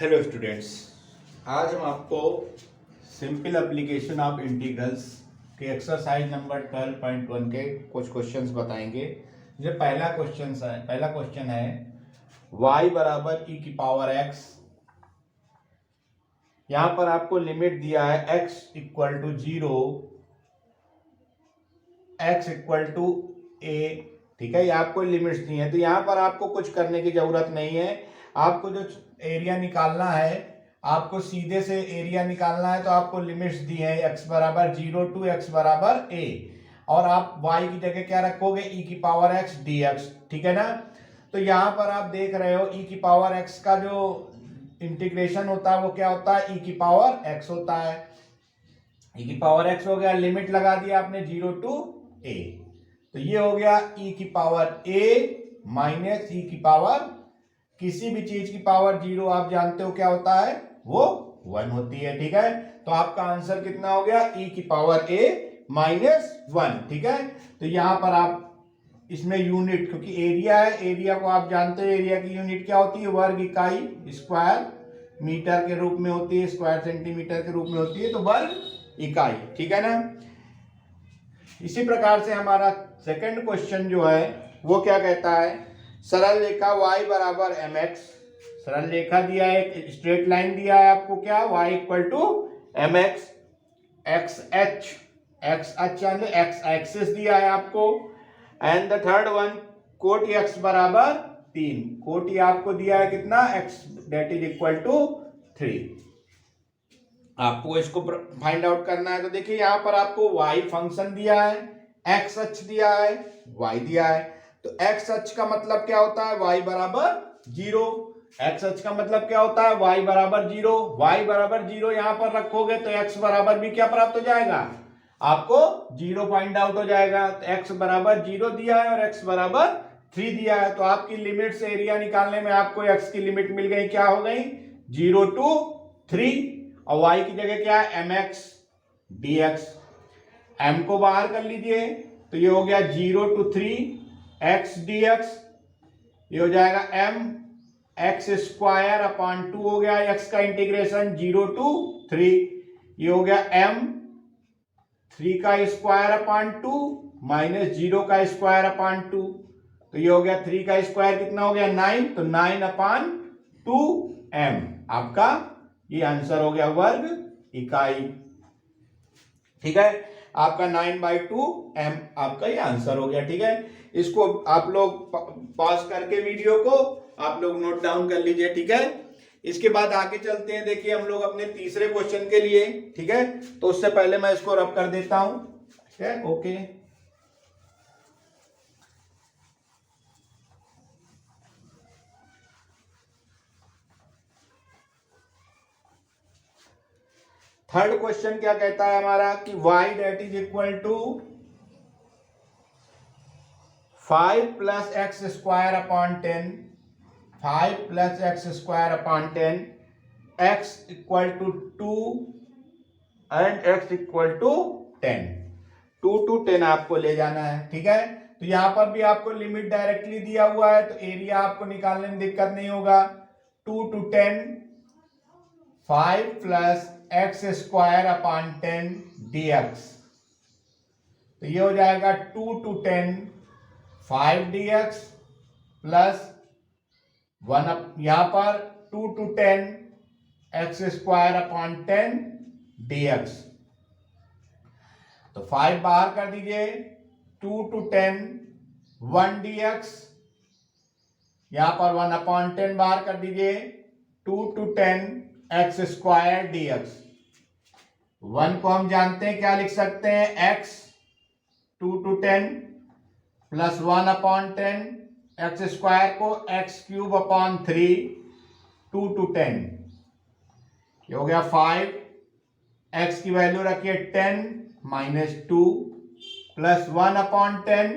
Hello students, आज हम आपको सिंपल एप्लीकेशन ऑफ इंटीग्रल्स के एक्सरसाइज नंबर 12.1 के कुछ क्वेश्चंस बताएंगे। जो पहला क्वेश्चन है y बराबर e की पावर x। यहाँ पर आपको लिमिट दिया है x equal to 0, x equal to a। ठीक है, ये आपको लिमिट्स दी है, तो यहाँ पर आपको कुछ करने की जरूरत नहीं है। आपको जो एरिया निकालना है, आपको सीधे से एरिया निकालना है, तो आपको लिमिट्स दी है x बराबर 0 टू x बराबर a, और आप y की जगह क्या रखोगे, e की पावर x dx। ठीक है ना। तो यहाँ पर आप देख रहे हो e की पावर x का जो इंटीग्रेशन होता है वो क्या होता है, e की पावर x होता है। e की पावर x हो गया, लिमिट लगा दिया आपने 0 टू a, तो ये हो गया e की पावर a माइनस e की पावर, किसी भी चीज की पावर 0 आप जानते हो क्या होता है, वो 1 होती है। ठीक है, तो आपका आंसर कितना हो गया, e की पावर a माइनस 1। ठीक है, तो यहां पर आप इसमें यूनिट, क्योंकि एरिया है, एरिया को आप जानते हो, एरिया की यूनिट क्या होती है, वर्ग इकाई, स्क्वायर मीटर के रूप में होती है, स्क्वायर सेंटीमीटर के रूप में होती है, तो वर्ग इकाई। ठीक है ना। इसी प्रकार से हमारा सेकंड क्वेश्चन जो है वो क्या कहता है, सरल रेखा y बराबर mx। सरल रेखा दिया है, एक स्ट्रेट लाइन दिया है आपको, क्या y equal to mx, x axis दिया है आपको, एंड द थर्ड वन कोटि x बराबर 3। कोटि आपको दिया है कितना, x that is equal to 3। आपको इसको फाइंड आउट करना है। तो देखिए यहाँ पर आपको y फंक्शन दिया है, x अक्ष दिया है, y दिया है। तो x अक्ष का मतलब क्या होता है, y बराबर 0। x अक्ष का मतलब क्या होता है, y बराबर 0। y बराबर 0 यहाँ पर रखोगे तो x बराबर भी क्या प्राप्त हो जाएगा, आपको 0 फाइंड आउट हो जाएगा। तो x बराबर 0 दिया है और x बराबर 3 दिया है, तो आपकी लिमिट से एरिया निकालने में आपको x की लिमिट मिल गई, क्या हो गई, 0 टू 3, और y की जगह क्या है, mx dx। m को बाहर कर लीजिए, तो ये हो गया 0 टू 3 x dx, ये हो जाएगा m x स्क्वायर अपॉन 2 हो गया, x का इंटीग्रेशन 0 टू 3, ये हो गया m 3 का स्क्वायर अपॉन 2 माइनस 0 का स्क्वायर अपॉन 2, तो ये हो गया 3 का स्क्वायर कितना हो गया, 9, तो 9 अपॉन 2m, आपका ये आंसर हो गया वर्ग इकाई। ठीक है, आपका 9/2m आपका ये आंसर हो गया। ठीक है, इसको आप लोग पॉज करके वीडियो को आप लोग नोट डाउन कर लीजिए। ठीक है, इसके बाद आगे चलते हैं। देखिए हम लोग अपने तीसरे क्वेश्चन के लिए, ठीक है, तो उससे पहले मैं इसको रब कर देता हूं। ठीक है, ओके। थर्ड क्वेश्चन क्या कहता है हमारा कि y that is equal to 5 plus x square upon 10, 5 plus x square upon 10, x equal to 2 and x equal to 10। 2 to 10 आपको ले जाना है। ठीक है, तो यहां पर भी आपको लिमिट डायरेक्टली दिया हुआ है, तो एरिया आपको निकालने में दिक्कत नहीं होगा। 2 to 10, 5 plus x square upon 10 dx, तो ये हो जाएगा 2 टू 10 5 dx प्लस 1, यहां पर 2 to 10 x square upon 10 dx, तो 5 बाहर कर दीजिए, 2 टू 10 1 dx, यहां पर 1 अपॉन 10 बाहर कर दीजिए, 2 टू 10 एक्स स्क्वायर dx। 1 को हम जानते हैं क्या लिख सकते हैं, x 2 to 10 plus 1 upon 10, x square को x क्यूब अपॉन 3, 2 टू 10, ये हो गया 5, x की वैल्यू रखिए 10 माइनस 2 प्लस 1 अपॉन 10,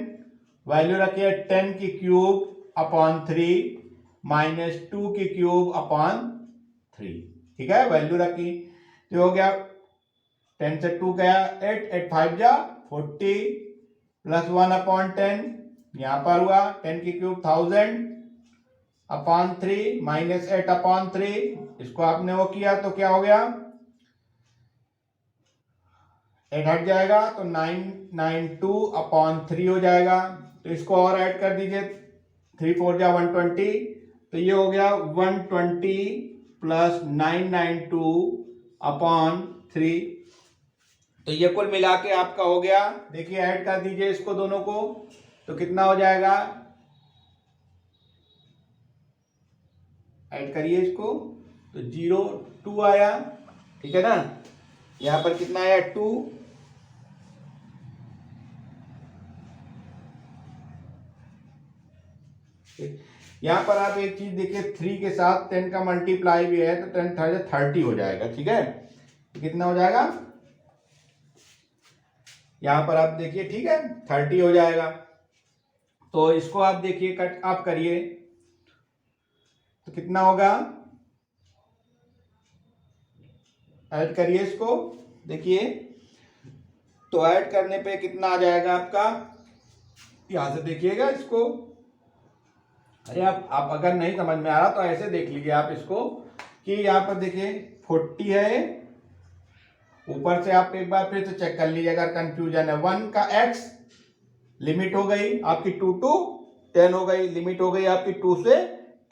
वैल्यू रखिए 10 की क्यूब अपॉन 3 माइनस 2 की क्यूब अपॉन 3। ठीक है, वैल्यू रखी, तो हो गया 10 से 2 गया 8, 8 5 जा 40 प्लस 1 अपॉन 10, यहां पर हुआ 10 की क्यूब 1000 अपॉन 3 माइनस 8 अपॉन 3 इसको आपने वो किया तो क्या हो गया, 8 हट जाएगा तो 992/3 हो जाएगा। तो इसको और ऐड कर दीजिए, 3 4 जा 120, तो ये हो गया 120 प्लस 992/3। तो ये कुल मिला के आपका हो गया, देखिए ऐड कर दीजिए इसको दोनों को, तो कितना हो जाएगा, ऐड करिए इसको, तो 02 आया, ठीक है ना। यहां पर कितना आया, 2। यहां पर आप एक चीज देखिए, 3 के साथ 10 का मल्टीप्लाई भी है तो 10 30 हो जाएगा, ठीक है। कितना हो जाएगा, यहां पर आप देखिए, ठीक है, 30 हो जाएगा। तो इसको आप देखिए, कट आप करिए तो कितना होगा, ऐड करिए इसको, देखिए तो ऐड करने पे कितना आ जाएगा आपका, यहां से देखिएगा इसको, अरे आप अगर नहीं समझ में आ रहा तो ऐसे देख लीजिए आप इसको, कि यहां पर देखिए 40 है, ऊपर से आप एक बार फिर से चेक कर लीजिए अगर कंफ्यूजन है। 1 का x लिमिट हो गई आपकी 2 to 10 हो गई, लिमिट हो गई आपकी 2 से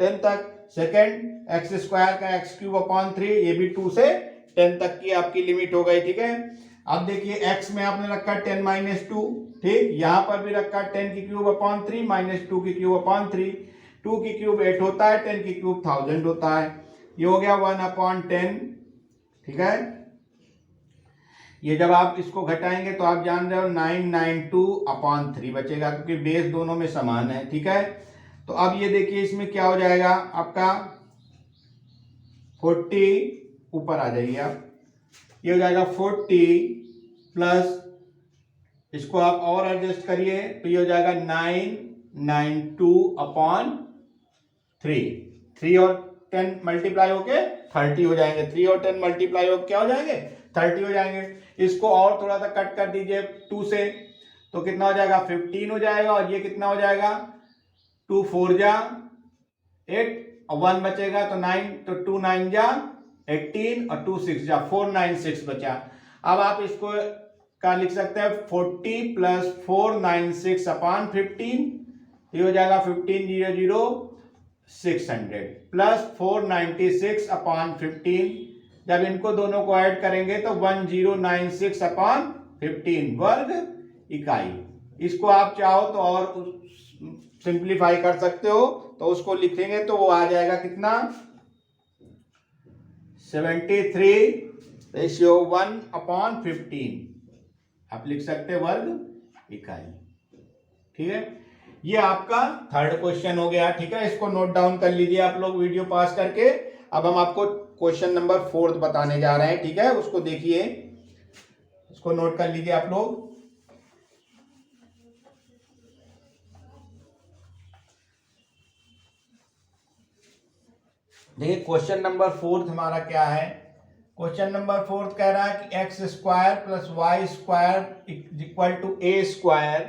10 तक। सेकेंड एक्स स्क्वायर का x³ ये भी 2 से 10 तक की आपकी लिमिट हो गई, ठीक है। अब देखिए x में आपने रखा 10 - 2, ठीक, यहां पर भी रखा 10³ 3 - 2³ 2 की क्यूब 8 होता है, 10 की क्यूब 1000 होता है। ये हो गया 1/10, ठीक है। ये जब आप इसको घटाएंगे तो आप जान रहे हो 992/3 बचेगा, क्योंकि बेस दोनों में समान है, ठीक है। तो अब ये देखिए इसमें क्या हो जाएगा आपका 40, ऊपर आ जाइए आप, ये हो जाएगा 40 प्लस, इसको आप और एडजस्ट करिए तो ये हो जाएगा 992/3। 3 और 10 मल्टीप्लाई होके 30 हो जाएंगे, 3 और 10 मल्टीप्लाई होके क्या हो जाएंगे, 30 हो जाएंगे। इसको और थोड़ा सा कट कर दीजिए 2 से, तो कितना हो जाएगा, 15 हो जाएगा। और ये कितना हो जाएगा, 2 4 जा 8 और 1 बचेगा तो 9, तो 2 9 जा 18 और 2 6 जा 496 बचा। अब आप इसको का लिख सकते हैं 40 प्लस 496/15, ये हो जाएगा 1500 प्लस 496/15। जब इनको दोनों को ऐड करेंगे तो 1096/15 वर्ग इकाई। इसको आप चाहो तो और सिंप्लीफाई कर सकते हो, तो उसको लिखेंगे तो वो आ जाएगा कितना, 73/1/15 आप लिख सकते हैं वर्ग इकाई, ठीक है। ये आपका थर्ड क्वेश्चन हो गया, ठीक है। इसको नोट डाउन कर लीजिए आप लोग वीडियो पास करके। अब हम आपको क्वेश्चन नंबर 4 बताने जा रहे हैं, ठीक है। उसको देखिए, इसको नोट कर लीजिए आप लोग। देखिए क्वेश्चन नंबर 4 हमारा क्या है। क्वेश्चन नंबर 4 कह रहा है कि x² + y² = a²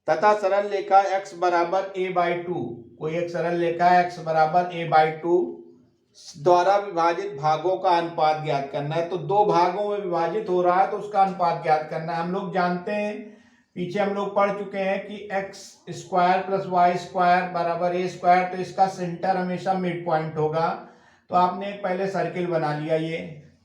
तथा सरल रेखा x बराबर a/2, कोई एक सरल रेखा x बराबर a/2 द्वारा विभाजित भागों का अनुपात ज्ञात करना है। तो दो भागों में विभाजित हो रहा है तो उसका अनुपात ज्ञात करना है। हम लोग जानते हैं, पीछे हम लोग पढ़ चुके हैं कि x² + y² बराबर a², तो इसका सेंटर हमेशा मिड पॉइंट होगा। तो आपने एक पहले सर्किल बना लिया ये,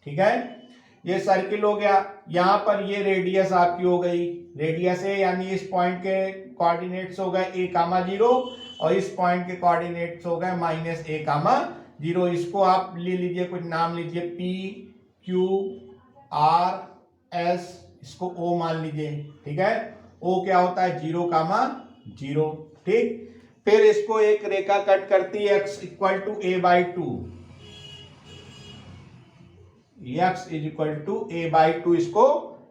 ठीक है, ये सर्किल हो गया। यहां पर ये रेडियस आपकी हो गई, रेडियस है, यानी इस पॉइंट के कोऑर्डिनेट्स हो गए a,0 और इस पॉइंट के कोऑर्डिनेट्स हो गए -a,0। इसको आप ले लीजिए, कुछ नाम लीजिए, P Q R S, इसको O मान लीजिए, ठीक है। O क्या होता है, 0,0, ठीक। फिर इसको एक रेखा कट करती है x = a/2, x = a/2 इसको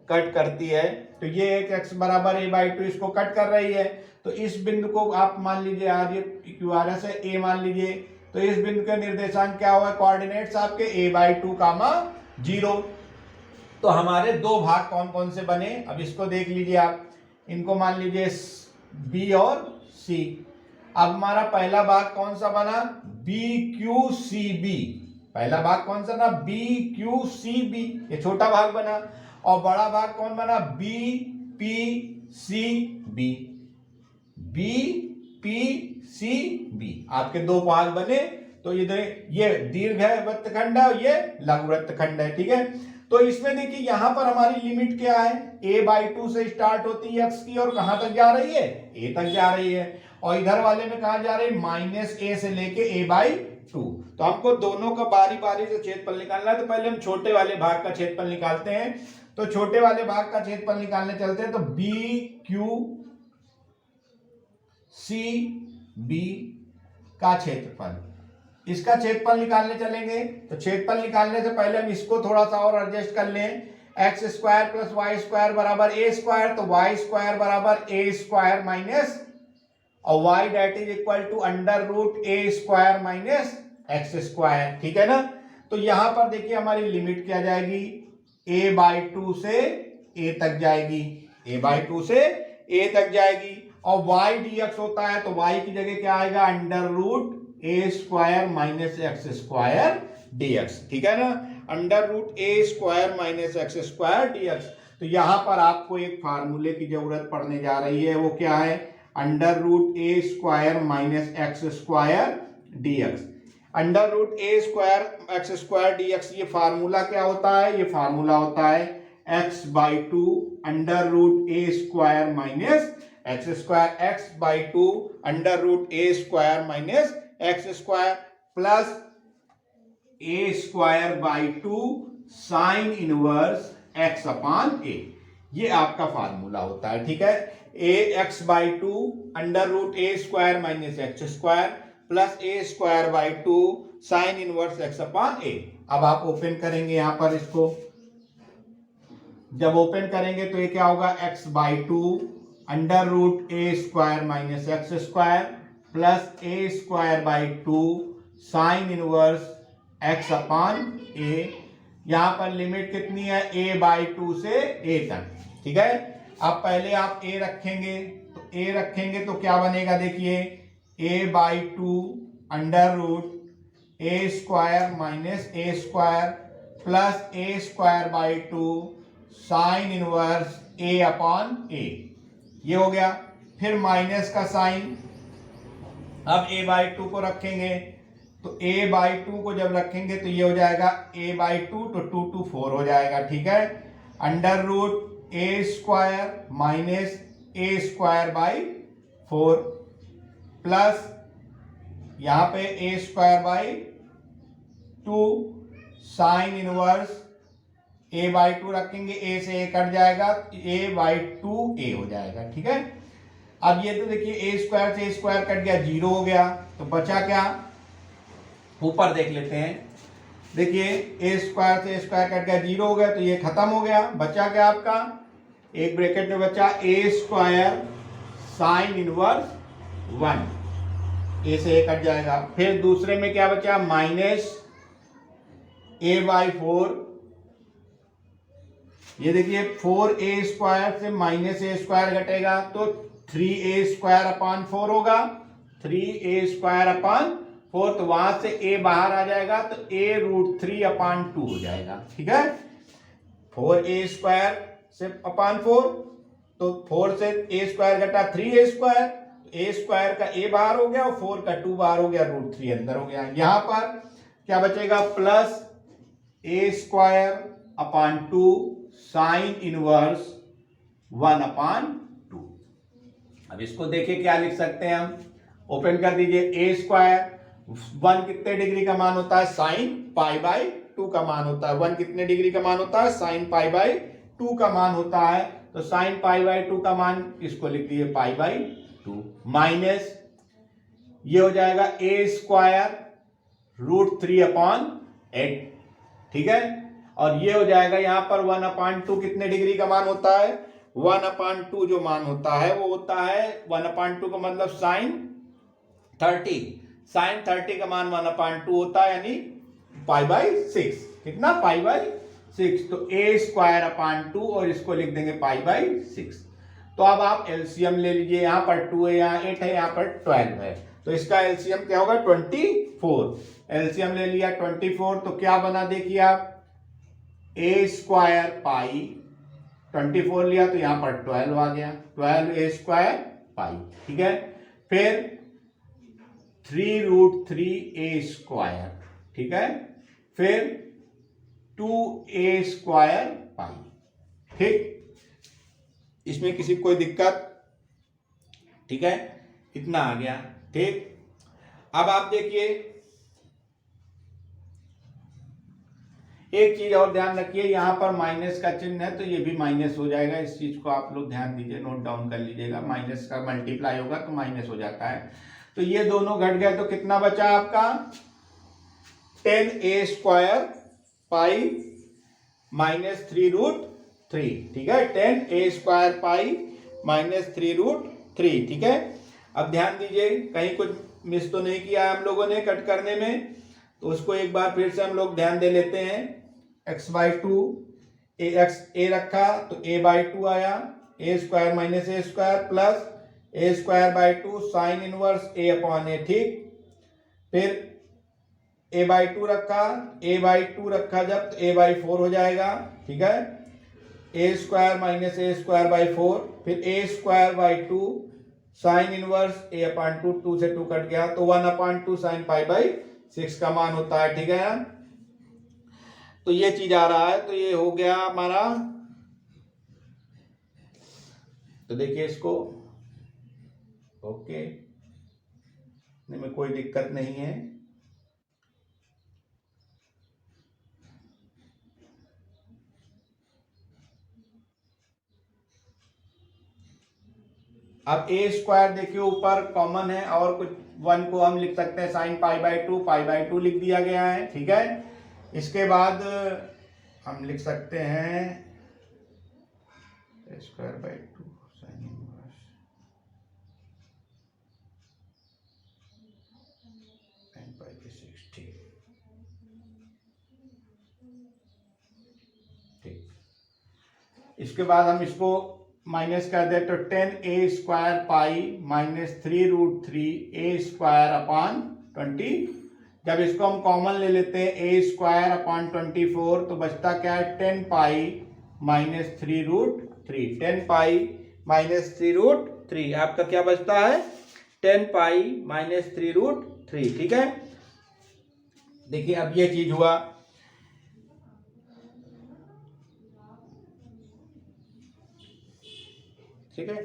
कट करती है। तो ये एक x बराबर a/2 इसको कट कर रही है। तो इस बिंदु को आप मान लीजिए QRS है, a मान लीजिए। तो इस बिंदु के निर्देशांक क्या हुआ, कोऑर्डिनेट्स आपके a/2, 0। तो हमारे दो भाग कौन कौन से बने, अब इसको देख लीजिए आप। इनको मान लीजिए B और C। अब हमारा पहला भाग कौन सा बना, BQCB, पहला भाग कौन सा ना, बी क्यू सी बी, ये छोटा भाग बना, और बड़ा भाग कौन बना, B P C B, B P C B, आपके दो भाग बने। तो ये दीर्घ है वृत्तखंड है और ये लघु वृत्तखंड है, ठीक है। तो इसमें देखिए यहां पर हमारी लिमिट क्या है, a/2 से स्टार्ट होती है x की और कहां तक जा रही है, a तक जा रही है, और इधर वाले में कहां जा रही है, -a से लेके a/2। तो हमको दोनों का बारी बारी से छेदफल निकालना है। तो पहले हम छोटे वाले भाग का छेदफल निकालते हैं। तो छोटे वाले भाग का छेदफल निकालने चलते हैं। तो बी क्यू सी बी का क्षेत्रफल, इसका छेदफल निकालने चलेंगे। तो छेदफल निकालने से पहले हम इसको थोड़ा सा और एडजस्ट कर लें। X square plus y square बराबर ए स्क्वायर, तो वाई स्क्वायर बराबर ए स्क्वायर माइनस, और y that is equal to under root a square minus x square, ठीक है ना। तो यहां पर देखिए हमारी लिमिट क्या जाएगी, a/2 से a तक जाएगी, a/2 से a तक जाएगी, और y dx होता है तो y की जगह क्या आएगा, under root a square minus x square dx, ठीक है ना, under root a square minus x square dx। तो यहां पर आपको एक फार्मूले की जरूरत पड़ने जा रही है, वो क्या है, under root a square minus x square dx। Under root a square x square dx, ये फार्मूला क्या होता है, ये फार्मूला होता है x/2 under root a square minus x square, x/2 under root a square minus x square plus a square by 2 sine inverse x upon a, ये आपका formula होता है, ठीक है। x/2 under root a square minus x square plus a square by 2 sine inverse x upon a. अब आप open करेंगे यहां पर इसको, जब ओपन करेंगे तो ये क्या होगा, x/2 under root a square minus x square plus a square by 2 sine inverse x upon a. यहां पर लिमिट कितनी है, a/2 से a तक, ठीक है। अब पहले आप a रखेंगे, तो a रखेंगे तो क्या बनेगा, देखिए a/2 under root a square minus a square plus a square by 2 sine inverse a upon a, ये हो गया। फिर माइनस का साइन, अब a/2 को रखेंगे, तो a/2 को जब रखेंगे तो ये हो जाएगा a/2, तो 2 to 4 हो जाएगा, ठीक है। Under root a square minus a square by 4 plus यहां पे a square by 2 sine inverse a/2 रखेंगे, a से a कट जाएगा, a/2 a हो जाएगा, ठीक है। अब ये तो देखिए ए स्क्वायर से ए स्क्वायर कट गया, 0 हो गया, तो बचा क्या, ऊपर देख लेते हैं। देखिए ए स्क्वायर से ए स्क्वायर कट गया, 0 हो गया, तो ये खत्म हो गया। बचा क्या आपका, एक ब्रैकेट में बचा ए स्क्वायर साइन इनवर्स 1, ए से ए कट जाएगा। फिर दूसरे में क्या बचा, माइनस a/4, ये देखिए 4a स्क्वायर से माइनस ए स्क्वायर घटेगा तो 3a स्क्वायर अपान 4 होगा, 3a स्क्वायर अपान 4, तो वहां से a बाहर आ जाएगा तो a√3 अपान 2 हो जाएगा, ठीक है। 4a स्क्वायर से अपान 4, तो 4 से a स्क्वायर घटा 3a स्क्वायर, a स्क्वायर का a बाहर हो गया और 4 का 2 बाहर हो गया, √3 अंदर हो गया। यहां पर क्या बचेगा, plus a square upon 2 sine inverse 1 अपान 2। अब इसको देखिए क्या लिख सकते हैं हम, ओपन कर दीजिए। ए स्क्वायर 1 कितने डिग्री का मान होता है, साइन π/2 का मान होता है। 1 कितने डिग्री का मान होता है, साइन π/2 का मान होता है। तो साइन π/2 का मान इसको लिख दीजिए π/2 माइनस ये हो जाएगा ए स्क्वायर √3 अपान 8, ठीक है। और ये हो जाएगा यहां पर 1 अपान 2 कितने डिग्री का मान होता है, 1 अपान 2 जो मान होता है वो होता है 1 अपान 2 का मतलब साइन 30, साइन 30 का मान 1 अपान 2 होता है, यानी π/6, कितना π/6। तो ए स्क्वायर अपान 2 और इसको लिख देंगे π/6। तो अब आप एलसीएम ले लीजिए, यहां पर 2 है, यहां 8 है, यहां पर 12 है, तो इसका एलसीएम क्या होगा 24। एलसीएम ले लिया 24 तो क्या बना देखिए आप, ए स्क्वायर पाई 24 लिया तो यहां पर 12 आ गया, 12 ए स्क्वायर पाई। ठीक है, फिर 3√3 ए स्क्वायर, ठीक है, फिर 2 ए स्क्वायर पाई। ठीक, इसमें किसी को कोई दिक्कत? ठीक है, इतना आ गया। ठीक, अब आप देखिए एक चीज और ध्यान रखिए, यहां पर माइनस का चिन्ह है तो ये भी माइनस हो जाएगा, इस चीज को आप लोग ध्यान दीजिए, नोट डाउन कर लीजिएगा। माइनस का मल्टीप्लाई होगा तो माइनस हो जाता है, तो ये दोनों घट गए तो कितना बचा आपका 10 ए स्क्वायर पाई माइनस 3√3। ठीक है, 10 ए स्क्वायर पाई माइनस 3√3। ठीक है, अब ध्यान दीजिए कहीं कुछ मिस तो नहीं किया हम लोगों ने कट करने में, तो उसको एक बार फिर से हम लोग ध्यान दे लेते हैं। x/2 ए रखा तो a/2 आया, a square minus a square plus a square by 2 sine inverse a/a। ठीक, फिर a/2 रखा, a/2 रखा जब तो a/4 हो जाएगा। ठीक है, a square minus a square by 4, फिर a square by 2 sine inverse a/2, 2 से 2 कट गया तो 1/2 साइन पाई बाई 6 का मान होता है। ठीक है, तो ये चीज आ रहा है, तो ये हो गया हमारा। तो देखिए इसको, ओके, में कोई दिक्कत नहीं है। अब ए स्क्वायर देखिए ऊपर कॉमन है और कुछ 1 को हम लिख सकते हैं साइन पाई/2 लिख दिया गया है। ठीक है, इसके बाद हम लिख सकते हैं square by 2 sine inverse sine pi by 6। ठीक, इसके बाद हम इसको माइनस कर दे तो 10 ए स्क्वायर पाई माइनस 3√3 ए स्क्वायर अपॉन 20। जब इसको हम कॉमन ले लेते हैं ए स्क्वायर अपॉन 24 तो बचता क्या है 10 पाई माइनस 3√3। 10 पाई माइनस 3√3 आपका क्या बचता है 10 पाई माइनस 3√3। ठीक है, देखिए अब ये चीज हुआ। ठीक है,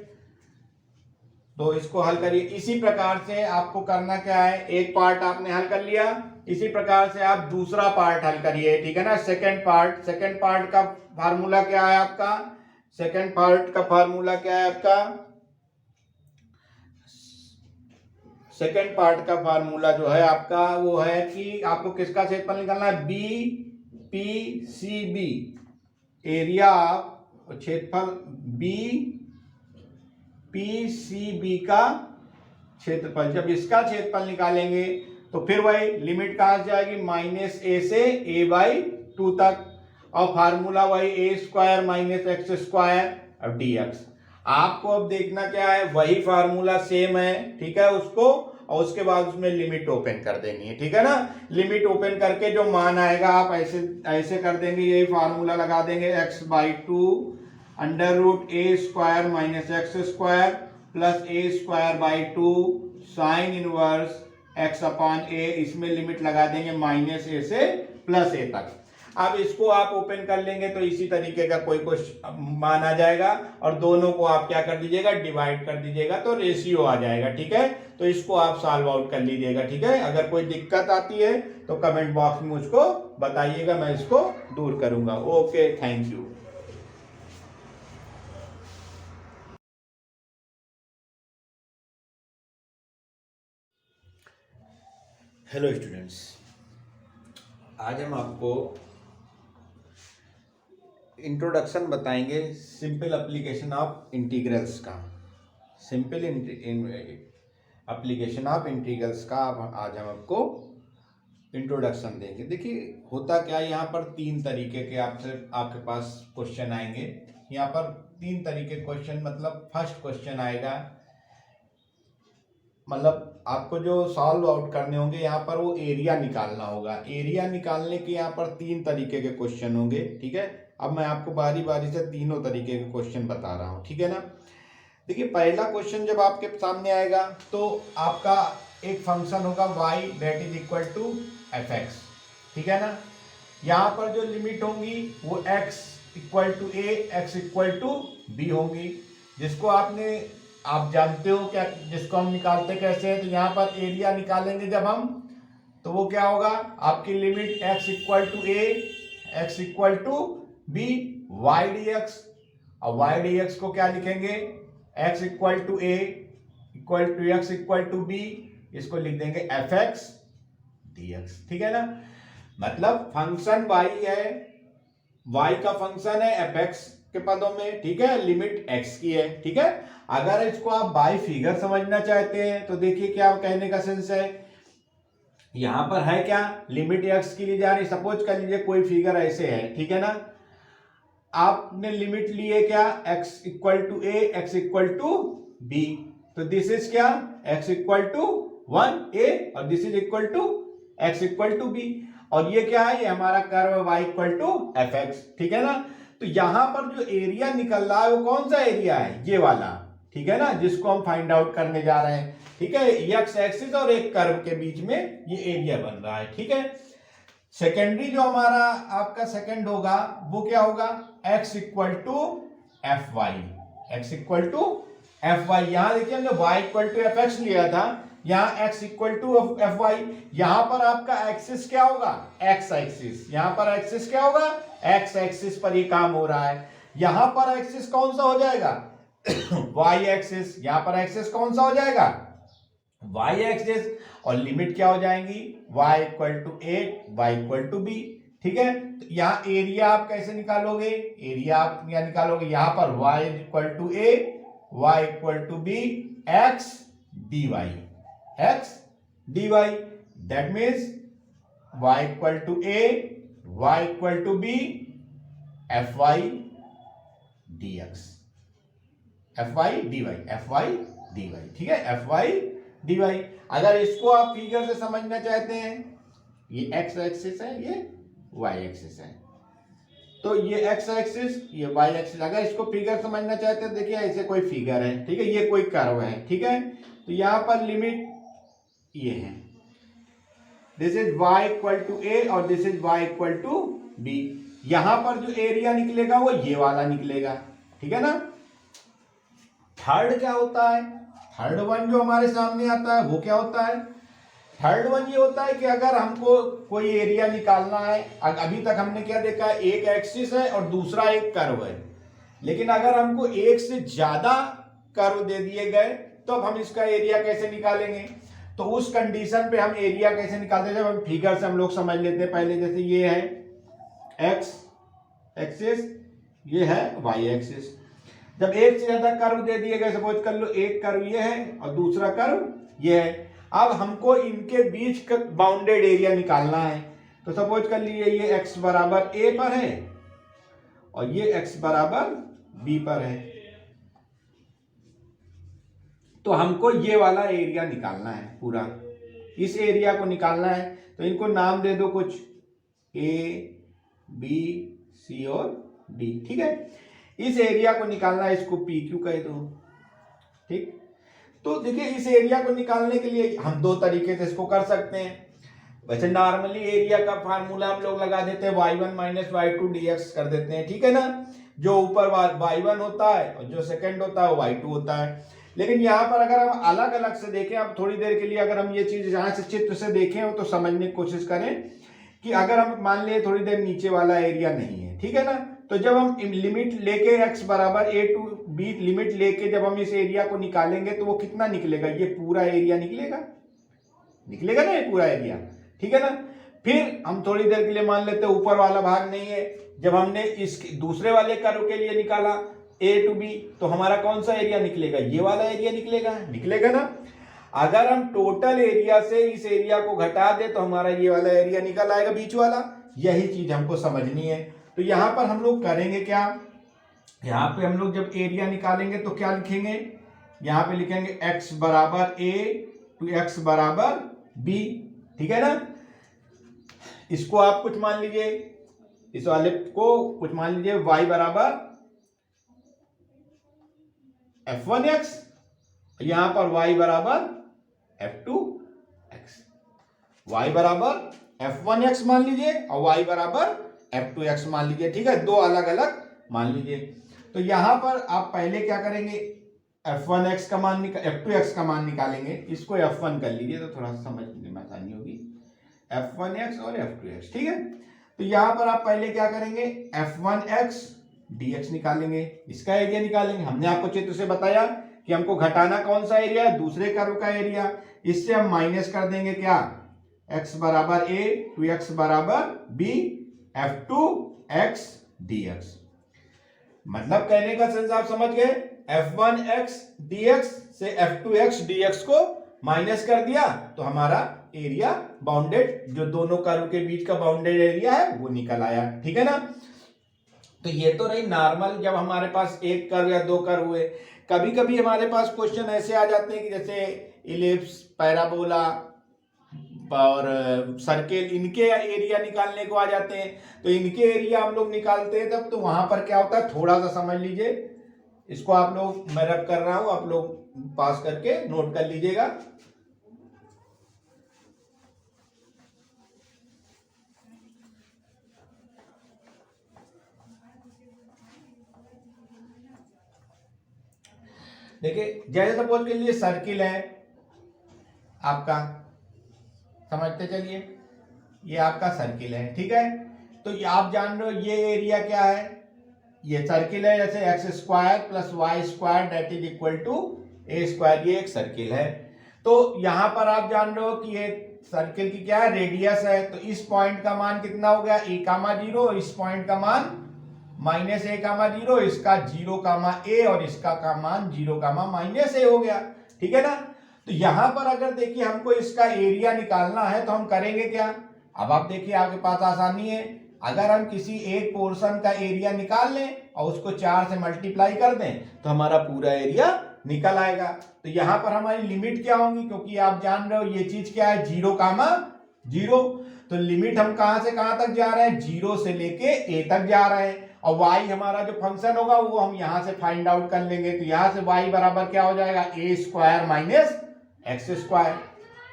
तो इसको हल करिए। इसी प्रकार से आपको करना क्या है, एक पार्ट आपने हल कर लिया, इसी प्रकार से आप दूसरा पार्ट हल करिए। ठीक है ना, सेकंड पार्ट का फार्मूला क्या है आपका, सेकंड पार्ट का फार्मूला क्या है आपका, सेकंड पार्ट का फार्मूला जो है आपका वो है कि आपको किसका क्षेत्रफल निकालना है, BPCB, एरिया ऑफ क्षेत्रफल BPCB का क्षेत्रफल। जब इसका क्षेत्रफल निकालेंगे तो फिर वही लिमिट कहां से जाएगी, -a से a/2 तक, और फार्मूला वही ए स्क्वायर माइनस एक्स स्क्वायर और dx। आपको अब देखना क्या है, वही फार्मूला सेम है। ठीक है, उसको और उसके बाद उसमें लिमिट ओपन कर देनी है। ठीक है ना, लिमिट ओपन करके जो मान आएगा आप ऐसे ऐसे कर देंगे, यही फार्मूला लगा देंगे x/2 √a square minus x square plus a square by 2 sine inverse x upon a, इसमें लिमिट लगा देंगे -a से +a तक। अब इसको आप ओपन कर लेंगे तो इसी तरीके का कोई मान आ जाएगा और दोनों को आप क्या कर दीजिएगा, डिवाइड कर दीजिएगा तो रेशियो आ जाएगा। ठीक है, तो इसको आप सॉल्व आउट कर लीजिएगा। ठीक है, अगर कोई दिक्कत आती है तो कमेंट बॉक्स में मुझको बताइएगा, मैं इसको दूर करूंगा। Okay, thank you. Hello students, आज हम आपको इंट्रोडक्शन बताएंगे सिंपल एप्लीकेशन ऑफ इंटीग्रल्स का। सिंपल एप्लीकेशन ऑफ इंटीग्रल्स का आज हम आपको इंट्रोडक्शन देंगे। देखिए होता क्या है, यहाँ पर 3 तरीके के आपके पास क्वेश्चन आएंगे। यहाँ पर 3 तरीके क्वेश्चन, मतलब फर्स्ट क्वेश्चन आएगा, मतलब आपको जो सॉल्व आउट करने होंगे यहाँ पर वो एरिया निकालना होगा। एरिया निकालने के यहाँ पर 3 तरीके के क्वेश्चन होंगे, ठीक है। अब मैं आपको बारी बारी से तीनों तरीके के क्वेश्चन बता रहा हूँ, ठीक है ना। देखिए पहला क्वेश्चन जब आपके सामने आएगा तो आपका एक फंक्शन होगा y that is equal to f x, ठीक है ना। यहाँ पर जो लिमिट होंगी वो x equal to a x equal to b होंगी, जिसको आप जानते हो क्या, जिसको हम निकालते कैसे हैं। तो यहाँ पर एरिया निकालेंगे जब हम, तो वो क्या होगा, आपकी limit x equal to a x equal to b y d x. और वाई डी एक्स को क्या लिखेंगे, x equal to a equal to x equal to b, इसको लिख देंगे एफ एक्स डी एक्स, ठीक है ना। मतलब फंक्शन y है, y का फंक्शन है एफ एक्स के पदों में, ठीक है, लिमिट x की है, ठीक है। अगर इसको आप बाय फिगर समझना चाहते हैं तो देखिए क्या कहने का सेंस है, यहां पर है क्या, लिमिट x की ली जा रही। सपोज कर लीजिए कोई फिगर ऐसे है, ठीक है ना, आपने लिमिट ली है क्या, x equal to a x equal to b, तो दिस इज क्या, x इक्वल टू 1 a और this is equal to x equal to b, और ये क्या है, ये हमारा curve y equal to f x, ठीक है ना। तो यहां पर जो एरिया निकल रहा है वो कौन सा एरिया है, ये वाला, ठीक है ना, जिसको हम फाइंड आउट करने जा रहे हैं, ठीक है। एक्स एक्सिस और एक कर्व के बीच में ये एरिया बन रहा है, ठीक है। सेकेंडरी जो हमारा आपका सेकंड होगा वो क्या होगा, x equal to f y, x equal to f y. यहां देखिए हमने y equal to f x लिया था, यहां x equal to f y. यहां पर आपका एक्सिस क्या होगा, x एक्सिस, यहां पर एक्सिस क्या होगा, x एक्सिस पर ये काम हो रहा है। यहां पर एक्सिस कौन सा हो जाएगा y एक्सिस, यहां पर एक्सिस कौन सा हो जाएगा, y एक्सिस, और लिमिट क्या हो जाएंगी, y equal to 8 y equal to b, ठीक है। तो यहाँ एरिया आप कैसे निकालोगे, एरिया आप क्या निकालोगे, यहां पर y equal to a y equal to b x dy, x dy, that means y equal to a y equal to b fy dx, fy dy, fy dy, ठीक है, fy dy। अगर इसको आप फिगर से समझना चाहते हैं, ये x एक्सिस है, ये y एक्सिस है, तो ये x एक्सिस ये y एक्सिस। अगर इसको फिगर समझना चाहते हैं, देखिए ऐसे कोई फिगर है, ठीक है, ये कोई कर्व है, ठीक है। तो यहां पर लिमिट ये है, this is y equal to a और this is y equal to b। यहां पर जो एरिया निकलेगा वो ये वाला निकलेगा, ठीक है ना। थर्ड क्या होता है, थर्ड वन जो हमारे सामने आता है वो क्या होता है, थर्ड वन ये होता है कि अगर हमको कोई एरिया निकालना है, अभी तक हमने क्या देखा है, एक एक्सिस है और दूसरा एक कर्व है, लेकिन अगर हमको एक से ज्यादा कर्व दे दिए गए तो अब हम इसका एरिया कैसे निकालेंगे। तो उस कंडीशन पे हम एरिया कैसे निकालते हैं, जब हम फिगर से हम लोग समझ लेते हैं पहले। जैसे ये है एक्स एक्सिस, ये है वाई एक्सिस। जब एक से ज्यादा कर्व दे दिए गए, सपोज कर लो एक कर्व ये है और दूसरा कर्व ये है, अब हमको इनके बीच का बाउंडेड एरिया निकालना है। तो सपोज कर लीजिए ये x बराबर a पर है और ये x बराबर b पर है, तो हमको ये वाला एरिया निकालना है, पूरा इस एरिया को निकालना है। तो इनको नाम दे दो कुछ, a b c और d, ठीक है। इस एरिया को निकालना है, इसको पी क्यू कह दो, ठीक। तो देखिए इस एरिया को निकालने के लिए हम दो तरीके से इसको कर सकते हैं। वैसे नॉर्मली एरिया का फार्मूला हम लोग लगा देते हैं, y1 माइनस y2 dx कर देते हैं, ठीक है ना। जो ऊपर y1 होता है और जो सेकंड होता है वो y2 होता है। लेकिन यहाँ पर अगर हम अलग अलग से देखें, अब थोड़ी देर के लिए अगर हम ये चीज यहाँ से चित्र से देखें तो समझने की कोशिश करें कि अगर हम मान लिए थोड़ी देर नीचे वाला एरिया नहीं है, ठीक है ना, तो जब हम लिमिट लेके x बराबर a टू b लिमिट लेके जब हम इस एरिया को निकालेंगे तो वो कितना निकलेगा, ये पूरा एरिया निकलेगा, निकलेगा ना ये पूरा एरिया, ठीक है ना। फिर हम थोड़ी देर के लिए मान लेते हैं ऊपर वाला भाग नहीं है, जब हमने इस दूसरे वाले कर्व के लिए निकाला a टू b, तो हमारा कौन सा एरिया निकलेगा, ये वाला एरिया निकलेगा, निकलेगा ना। अगर हम टोटल एरिया से इस एरिया को घटा दे तो हमारा ये वाला एरिया निकल आएगा, बीच वाला। यही चीज हमको समझनी है। तो यहां पर हम लोग करेंगे क्या, यहां पे हम लोग जब एरिया निकालेंगे तो क्या लिखेंगे, यहां पे लिखेंगे x बराबर a 2x बराबर b, ठीक है ना। इसको आप कुछ मान लीजिए, इस वाले को कुछ मान लीजिए y बराबर f1x, यहां पर y बराबर f2x, y बराबर f1x मान लीजिए और y बराबर f2x मान लीजिए, ठीक है, दो अलग अलग मान लीजिए। तो यहां पर आप पहले क्या करेंगे, f1x का मान f2x का मान निकालेंगे, इसको f1 कर लीजिए तो थोड़ा सा समझने में आसानी होगी, f1x और f2x, ठीक है। तो यहां पर आप पहले क्या करेंगे, f1x dx निकालेंगे, इसका एरिया निकालेंगे। हमने आपको चित्र से बताया कि हमको घटाना कौन सा एरिया है, दूसरे कर्व का एरिया, इससे हम माइनस कर देंगे क्या, x बराबर a, 2x बराबर b, f2x dx। मतलब कहने का सेंस आप समझ गए, f1x dx से f2x dx को माइनस कर दिया तो हमारा एरिया बाउंडेड, जो दोनों कर्व के बीच का बाउंडेड एरिया है वो निकल आया, ठीक है ना। तो ये तो रही नॉर्मल, जब हमारे पास एक कर्व या दो कर्व हुए। कभी कभी हमारे पास क्वेश्चन ऐसे आ जाते हैं कि जैसे इलिप्स, पैराबोला और सर्किल, इनके एरिया निकालने को आ जाते हैं। तो इनके एरिया हम लोग निकालते हैं तब, तो वहां पर क्या होता है, थोड़ा सा समझ लीजिए इसको, आप लोग, मैं रब कर रहा हूं, आप लोग पास करके नोट कर लीजिएगा। देखिए जैसे सपोज के लिए सर्किल है आपका, समझते चलिए, ये आपका सर्किल है, ठीक है। तो आप जान रहे हो ये एरिया क्या है, ये सर्किल है, जैसे x square plus y square that is equal to a square, ये एक सर्किल है। तो यहां पर आप जान रहे हो कि ये सर्किल की क्या है, रेडियस है। तो इस पॉइंट का मान कितना हो गया, ए कामा जीरो, इस पॉइंट का मान माइनस ए कामा जीरो, इसका जीरो कामा ए और इसका का मान जीरो कामा माइनस ए हो गया, ठीक है ना। तो यहां पर अगर देखिए हमको इसका एरिया निकालना है तो हम करेंगे क्या, अब आप देखिए आपके पास आसानी है, अगर हम किसी एक पोर्शन का एरिया निकाल लें और उसको 4 से मल्टीप्लाई कर दें तो हमारा पूरा एरिया निकल आएगा। तो यहां पर हमारी लिमिट क्या होंगी, क्योंकि आप जान रहे हो ये चीज क्या है, जीरो कामा जीरो। तो लिमिट हम कहां से कहां तक जा रहे हैं, जीरो से लेके ए तक जा रहे हैं। और y हमारा जो फंक्शन होगा वो हम यहां से फाइंड आउट कर लेंगे। तो यहां से y बराबर क्या हो जाएगा, ए स्क्वायर माइनस एक्स स्क्वायर।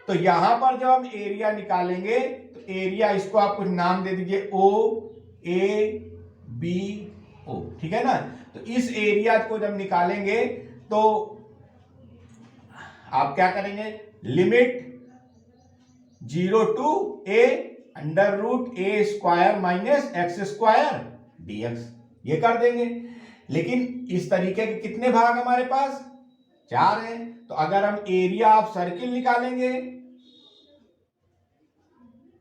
तो यहां पर जब हम एरिया निकालेंगे तो एरिया, इसको आप कुछ नाम दे दीजिए, ओ ए बी ओ, ठीक है ना। तो इस एरिया को जब निकालेंगे तो आप क्या करेंगे, limit zero to a under root a square minus x square dx, ये कर देंगे। लेकिन इस तरीके के कितने भाग हमारे पास, 4 हैं। तो अगर हम एरिया ऑफ सर्किल निकालेंगे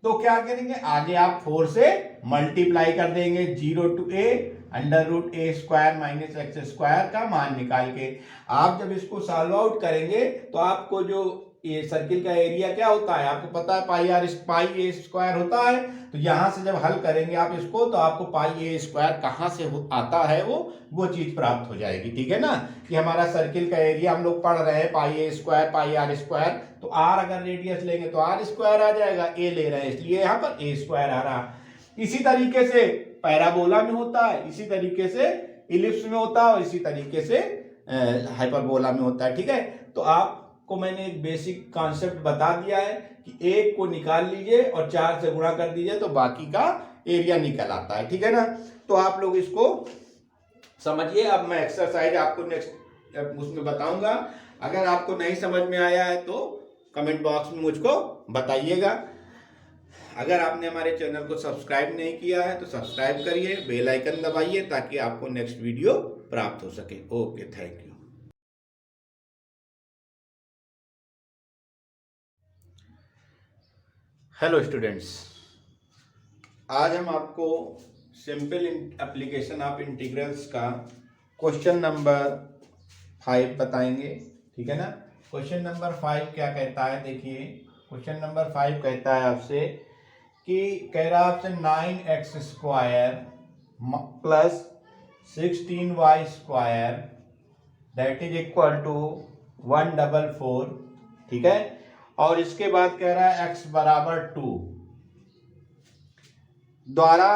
तो क्या करेंगे, आगे आप 4 से मल्टीप्लाई कर देंगे, zero to a under root a square minus x square का मान निकाल के। आप जब इसको सॉल्व आउट करेंगे तो आपको जो ये सर्किल का एरिया क्या होता है आपको पता है, पाई आर पाई ए स्क्वायर होता है। तो यहां से जब हल करेंगे आप इसको तो आपको पाई ए स्क्वायर कहां से आता है वो चीज प्राप्त हो जाएगी, ठीक है ना। कि हमारा सर्किल का एरिया हम लोग पढ़ रहे हैं पाई ए स्क्वायर पाई आर स्क्वायर, तो आर अगर रेडियस लेंगे तो आर स्क्वायर आ जाएगा, ए ले रहे हैं इसलिए यहाँ पर ए स्क्वायर आ रहा। इसी तरीके से पैराबोला में होता है, इसी तरीके से इलिप्स में होता है और इसी तरीके से हाइपरबोला में होता है, ठीक है। तो आपको मैंने एक बेसिक कॉन्सेप्ट बता दिया है कि एक को निकाल लीजिए और 4 से गुणा कर दीजिए तो बाकी का एरिया निकल आता है, ठीक है ना। तो आप लोग इसको समझिए। अब मैं एक्सरसाइज आपको नेक्स्ट उसमें बताऊंगा। अगर आपको नहीं समझ में आया है तो कमेंट बॉक्स में मुझको बताइएगा। अगर आपने हमारे चैनल को सब्सक्राइब नहीं किया है तो सब्सक्राइब करिए, बेल आइकन दबाइए ताकि आपको नेक्स्ट वीडियो प्राप्त हो सके। Okay, thank you. Hello students, आज हम आपको सिंपल एप्लीकेशन ऑफ इंटीग्रल्स का क्वेश्चन नंबर 5 बताएंगे, ठीक है ना। क्वेश्चन नंबर 5 क्या कहता है, देखिए क्वेश्चन नंबर 5 कहता है आपसे कि कह रहा आपसे 9x square plus 16y square that is equal to 144, ठीक है। और इसके बाद कह रहा है x बराबर 2 द्वारा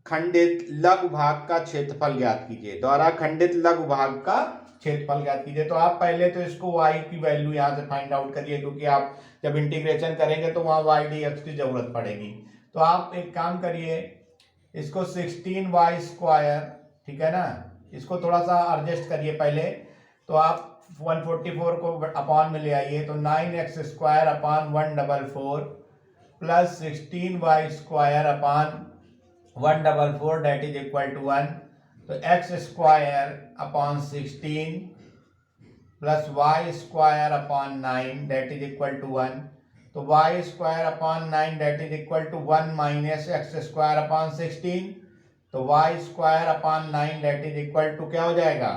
खंडित लघु भाग का क्षेत्रफल ज्ञात कीजिए। द्वारा खंडित लघु भाग का क्षेत्रफल ज्ञात कीजिए। तो आप पहले तो इसको y की वैल्यू यहां से फाइंड आउट करिए, क्योंकि आप जब इंटीग्रेशन करेंगे तो वहां y dx की जरूरत पड़ेगी। तो आप एक काम करिए, इसको 16y स्क्वायर, ठीक है ना, इसको थोड़ा सा एडजस्ट करिए पहले। तो आप 144 को अपॉन में ले आइए, तो 9x square upon 144 plus 16y square upon 144 that is equal to 1। तो x square upon 16 plus y square upon 9 that is equal to 1। तो y square upon 9 that is equal to 1 minus x square upon 16। तो y square upon 9 that is equal to क्या हो जाएगा,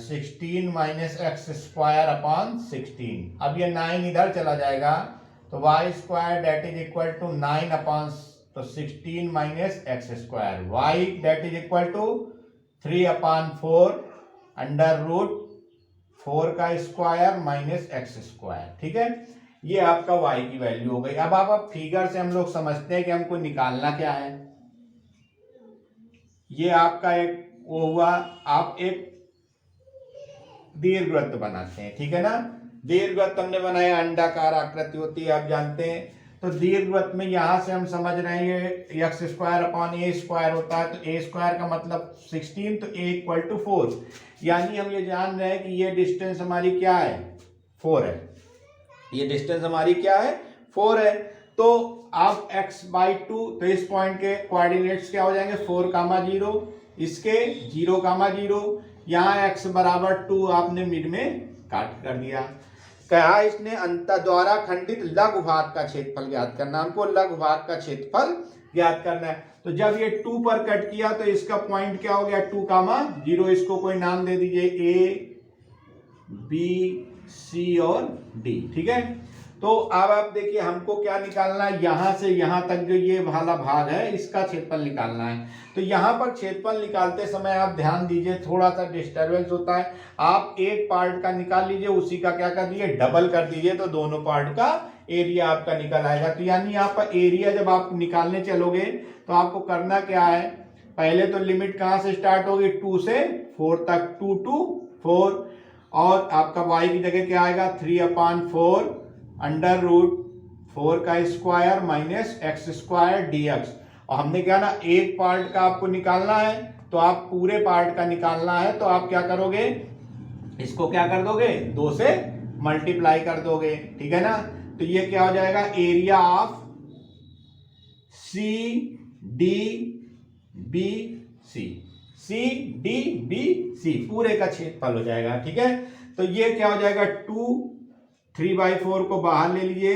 16 minus x square upon 16। अब ये 9 इधर चला जाएगा, तो y square that is equal to 9 upon, तो 16 minus x square, y that is equal to 3 upon 4 under root 4 का स्क्वायर माइनस एक्स स्क्वायर। ठीक है, ये आपका y की वैल्यू हो गई। अब आप फिगर से हम लोग समझते हैं कि हमको निकालना क्या है। ये आपका एक वो हुआ, आप एक दीर्घवृत्त बनाते हैं, ठीक है ना। दीर्घवृत्त हमने बनाया, अंडाकार आकृति होती है, आप जानते हैं। तो दीर्घवृत्त में यहां से हम समझ रहे हैं ये एक्स स्क्वायर अपॉन ए स्क्वायर होता है। तो ए स्क्वायर का मतलब 16, तो ए इक्वल टू 4, यानी हम ये जान रहे हैं कि ये डिस्टेंस हमारी क्या है, 4 है। ये डिस्टेंस हमारी क्या है, 4 है। तो आप x बाई 2, तो इस पॉइंट के कोऑर्डिनेट्स क्या हो जाएंगे, 4,0, इसके 0,0। यहाँ x बराबर 2 आपने मिड में काट कर दिया। कहा इसने अंतर द्वारा खंडित लघु भाग का क्षेत्रफल ज्ञात करना, हमको लघु भाग का क्षेत्रफल ज्ञात करना है। तो जब ये 2 पर कट किया तो इसका पॉइंट क्या हो गया, 2,0। इसको कोई नाम दे दीजिए, ए बी सी और डी। ठीक है, तो अब आप देखिए हमको क्या निकालना है, यहां से यहां तक जो ये वाला भाग है इसका क्षेत्रफल निकालना है। तो यहां पर क्षेत्रफल निकालते समय आप ध्यान दीजिए, थोड़ा सा डिस्टर्बेंस होता है। आप एक पार्ट का निकाल लीजिए, उसी का क्या कर दीजिए, डबल कर दीजिए, तो दोनों पार्ट का एरिया आपका निकल आएगा। तो यानी आपका एरिया जब आप निकालने चलोगे तो आपको करना क्या है, पहले तो लिमिट कहां से स्टार्ट होगी, 2 से 4 तक, 2 to 4, और आपका y की जगह क्या आएगा, 3/4 अंडर रूट 4 का square minus x square dx। और हमने क्या ना, एक पार्ट का आपको निकालना है, तो आप पूरे पार्ट का निकालना है, तो आप क्या करोगे, इसको क्या कर दोगे, 2 से मल्टीप्लाई कर दोगे। ठीक है ना, तो ये क्या हो जाएगा, area of C D B C, C D B C पूरे का क्षेत्रफल हो जाएगा। ठीक है, तो ये क्या हो जाएगा, 2, 3/4 को बाहर ले लीजिए।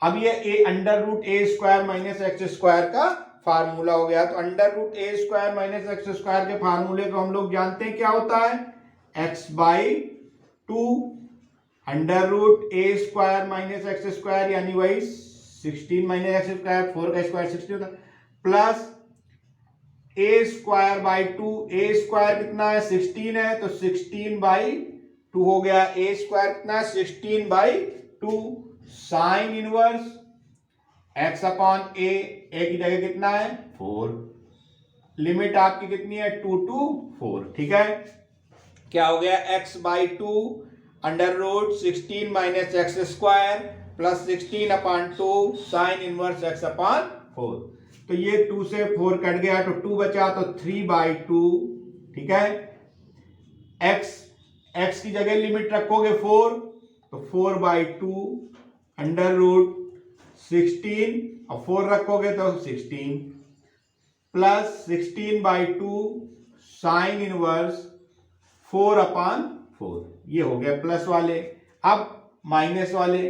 अब ये ए under root a square minus x square का फार्मूला हो गया। तो under root a square minus x square के फार्मूले को हम लोग जानते हैं क्या होता है, x/2 under root a square minus x square, यानी वही 16 माइनस एक्स स्क्वायर, 4 का स्क्वायर 16 होता है, plus a square by 2। A square कितना है, 16 है, तो 16/2 हो गया। ए स्क्वायर कितना है, 16/2 साइन इनवर्स x अपॉन ए की जगह कितना है, 4। लिमिट आपकी कितनी है, 2 to 4। ठीक है, क्या हो गया, x/2 under root 16 minus x square plus 16/2 sine inverse x upon 4। तो ये 2 से 4 कट गया, तो 2 बचा, तो 3/2। ठीक है, x की जगह लिमिट रखोगे 4, तो 4/2 अंडर रूट 16 और 4 रखोगे तो 16 प्लस 16/2 साइन इनवर्स 4/4। ये हो गया प्लस वाले। अब माइनस वाले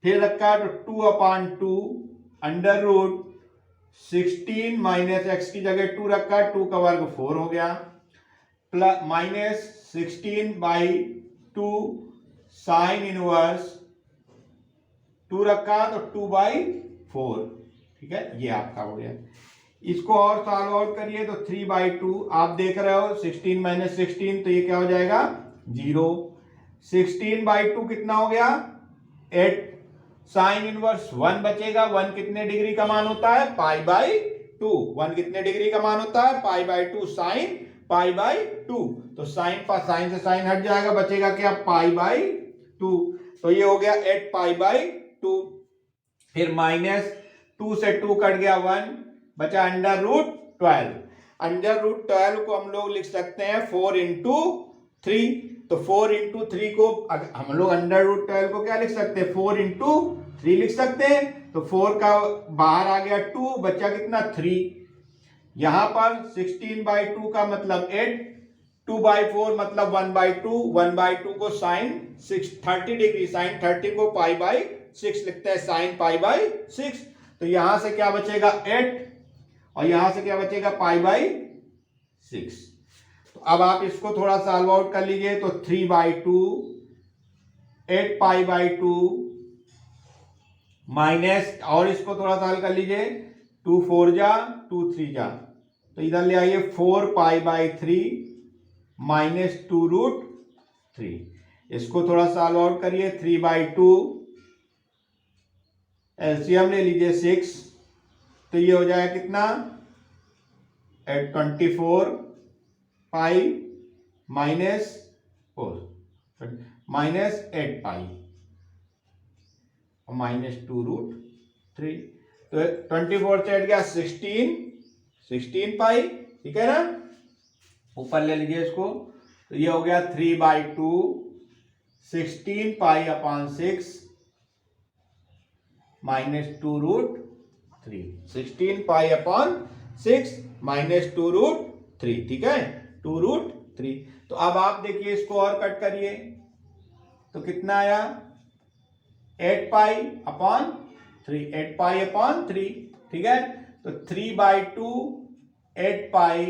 फिर रखा, तो 2/2 अंडर रूट 16 माइनस एक्स की जगह 2 रखा, 2 का वर्ग 4 हो गया, प्लस माइनस 16/2 साइन इनवर्स 2 रखा, तो 2/4। ठीक है, ये आपका हो गया। इसको और सॉल्व आउट करिए, तो 3/2 आप देख रहे हो, 16 माइनस 16, तो ये क्या हो जाएगा, 0। 16/2 कितना हो गया, 8 साइन इनवर्स 1 बचेगा। 1 कितने डिग्री का मान होता है? Pi by 2। 1 कितने डिग्री का मान होता है? Pi by 2 sine pi by 2। तो साइन से साइन हट जाएगा, बचेगा क्या? Pi by 2। तो ये हो गया 8 पाई बाई 2। फिर माइनस 2 से 2 कट गया 1, बचा अंडर रूट 12। अंडर रूट 12 को हम लोग लिख सकते हैं 4 इंटू 3। तो 4 इंटू 3 को हम लोग अंडर रूट 12 को क्या लिख सकते हैं? 4 इंटू 3 लिख सकते हैं। तो 4 का बाहर आ गया 2, बचा कितना? 3। यहां पर 16/2 का मतलब 8, 2/4 मतलब 1/2। 1/2 को साइन 30 डिग्री, साइन 30 को पाई बाई 6 लिखते हैं, साइन पाई बाई 6। तो यहां से क्या बचेगा? 8 और यहां से क्या बचेगा? Pi by 6। तो अब आप इसको थोड़ा सॉल्व आउट कर लीजिए। तो 3/2 8 पाई बाई 2 माइनस, और इसको थोड़ा सा हल कर लीजिए, 2 4 जा 2 3 जा, तो इधर ले आइए 4 पाई बाई 3 माइनस 2 रूट 3। इसको थोड़ा सॉल्व आउट करिए। 3/2 एलसीएम ले लीजिए 6, तो ये हो जाएगा कितना? 24 पाई माइनस 4 माइनस 8 पाई और माइनस 2 रूट 3। तो 24 से हट गया 16 पाई, ठीक है ना? ऊपर ले लीजिए इसको, तो ये हो गया 3/2 16 pi upon 6 minus 2 root 3। 16 pi upon 6 minus 2 root 3, ठीक है? 2 रूट 3। तो अब आप देखिए इसको और कट करिए, तो कितना आया? 8 पाई अपॉन 3, 8 पाई अपॉन 3, ठीक है? तो 3/2 8 पाई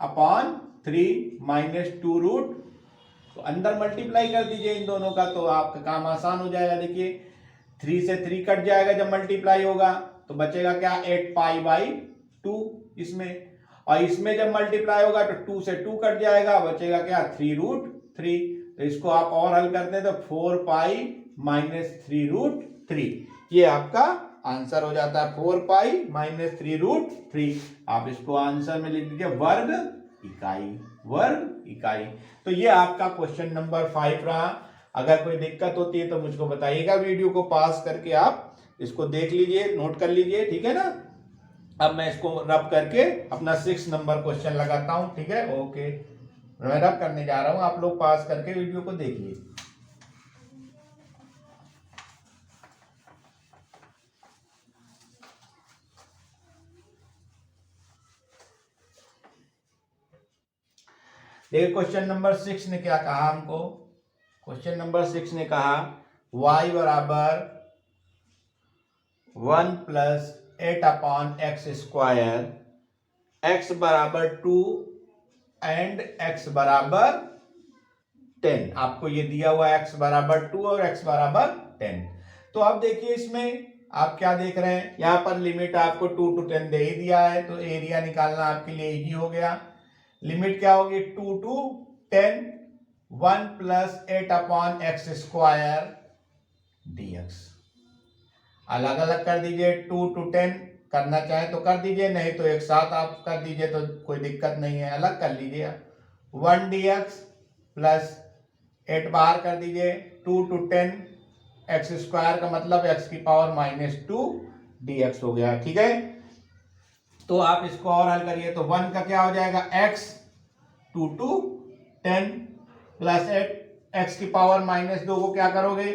अपॉन 3 माइनस 2 रूट, तो अंदर मल्टीप्लाई कर दीजिए इन दोनों का, तो आपका काम आसान हो जाएगा। देखिए 3 से 3 कट जाएगा जब मल्टीप्लाई होगा, तो बचेगा क्या? 8 पाई बाई 2 इसमें, और इसमें जब मल्टीप्लाई होगा तो 2 से 2 कट जाएगा, बचेगा क्या? 3 रूट 3। तो इसको आप और हल करते हैं तो 4 पाई माइनस 3 रूट 3, ये आपका आंसर हो जाता है 4 पाई माइनस 3 रूट 3। आप इसको आंसर में लिख दीजिए वर्ग इकाई, वर्ग इकाई। तो ये आपका क्वेश्चन नंबर 5 रहा। अगर कोई दिक्कत होती है तो मुझको बताइएगा, वीडियो को पास करके आप इसको देख लीजिए, नोट कर लीजिए, ठीक है ना? अब मैं इसको रब करके अपना 6 नंबर क्वेश्चन लगाता हूं, ठीक है? ओके, मैं रब करने जा रहा हूं, आप लोग पास करके वीडियो को देखिए। देखिए क्वेश्चन नंबर 6 ने क्या कहा हमको। क्वेश्चन नंबर 6 ने कहा y बराबर 1 plus 8 upon x square, x बराबर 2 एंड x बराबर 10। आपको ये दिया हुआ x बराबर 2 और x बराबर 10। तो अब देखिए इसमें आप क्या देख रहे हैं, यहां पर लिमिट आपको 2 to 10 दे ही दिया है, तो एरिया निकालना आपके लिए इजी हो गया। लिमिट क्या होगी? 2 to 10, 1 plus 8 upon x square dx। अलग अलग कर दीजिए, 2 to 10 करना चाहे तो कर दीजिए, नहीं तो एक साथ आप कर दीजिए, तो कोई दिक्कत नहीं है, अलग कर लीजिए। 1 dx प्लस 8 बाहर कर दीजिए, 2 to 10 एक्स स्क्वायर का मतलब x की पावर -2 dx हो गया, ठीक है? तो आप इसको और हल करिए, तो 1 का क्या हो जाएगा? x 2 to 10 प्लस 8, x की पावर -2 को क्या करोगे?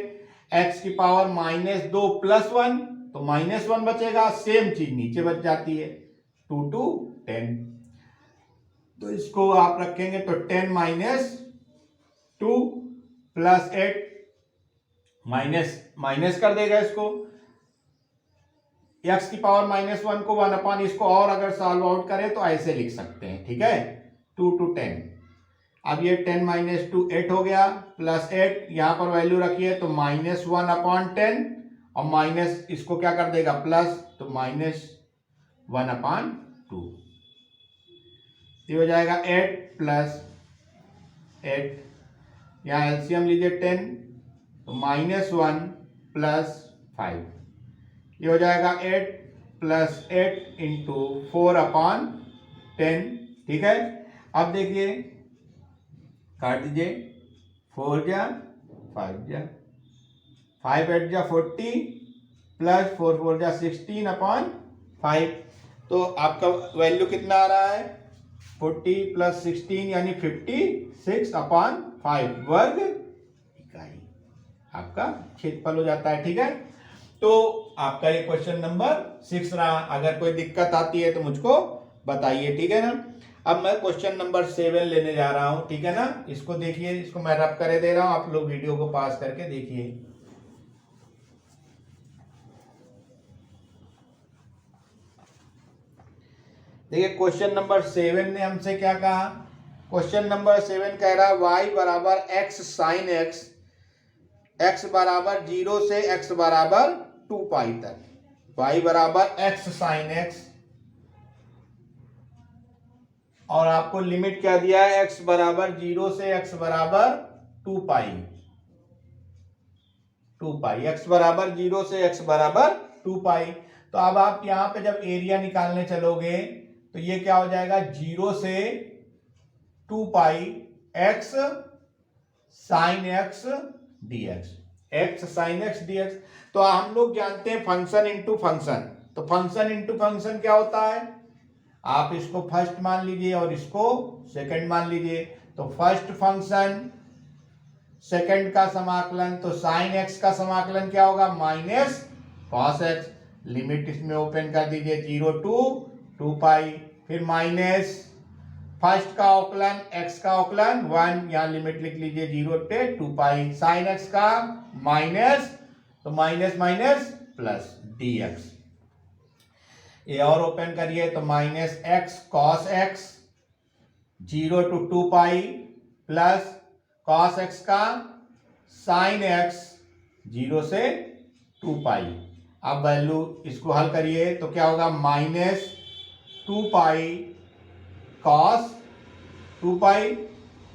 x की पावर -2 प्लस 1, तो -1 बचेगा, सेम चीज नीचे बच जाती है, 2 to 10। तो इसको आप रखेंगे तो 10 - 2 प्लस 8 माइनस कर देगा इसको, x की पावर -1 को 1 अपॉन इसको, और अगर सॉल्व आउट करें तो ऐसे लिख सकते हैं, ठीक है? 2 to 10। अब ये 10 - 2 8 हो गया, प्लस 8 यहां पर वैल्यू रखिए, तो -1 अपॉन 10, और माइनस इसको क्या कर देगा? प्लस, तो -1 अपॉन 2, ये हो जाएगा 8 प्लस 8, यहाँ एलसीएम लीजिए 10, तो -1 प्लस 5, ये हो जाएगा 8 प्लस 8 इंटू 4/10। ठीक है, अब देखिए काट दीजिए, 4 जा 5 जा 5 8 जा 40 प्लस 4 4 जा 16/5। तो आपका वैल्यू कितना आ रहा है 40 प्लस 16 यानी 56/5 वर्ग इकाई आपका क्षेत्रफल हो जाता है। ठीक है, तो आपका ये क्वेश्चन नंबर 6 रहा। अगर कोई दिक्कत आती है तो मुझको बताइए। ठीक है ना, अब मैं क्वेश्चन नंबर 7 लेने जा रहा हूं। ठीक है ना, इसको देखिए, इसको मैं रब करे दे रहा हूं, आप लोग वीडियो को पास करके देखिए। देखिए क्वेश्चन नंबर 7 ने हमसे क्या कहा, क्वेश्चन नंबर 7 कह रहा है y बराबर x साइन x, x बराबर 0 से x बराबर 2 पाई तक, y बराबर x साइन x, और आपको लिमिट क्या दिया है x बराबर 0 से x बराबर 2 पाई, x बराबर 0 से x बराबर 2 पाई। तो अब आप यहां पे जब एरिया निकालने चलोगे तो ये क्या हो जाएगा 0 से 2 pi x sine x dx, x sine x dx। तो हम लोग जानते हैं फंक्शन इंटू फंक्शन, तो फंक्शन इंटू फंक्शन क्या होता है, आप इसको फर्स्ट मान लीजिए और इसको सेकंड मान लीजिए। तो फर्स्ट फंक्शन सेकंड का समाकलन, तो साइन x का समाकलन क्या होगा माइनस कॉस x, लिमिट इसमें ओपन कर दीजिए 0 टू 2 पाई, फिर माइनस फर्स्ट का अवकलन x का अवकलन 1, यहां लिमिट लिख लीजिए 0 से 2 पाई, साइन x का माइनस, तो माइनस माइनस प्लस dx, ये और ओपन करिए तो minus x cos x 0 to 2 pi plus cos x का साइन x 0 से 2 पाई। अब वैल्यू इसको हल करिए तो क्या होगा माइनस 2 पाई कॉस 2 पाई,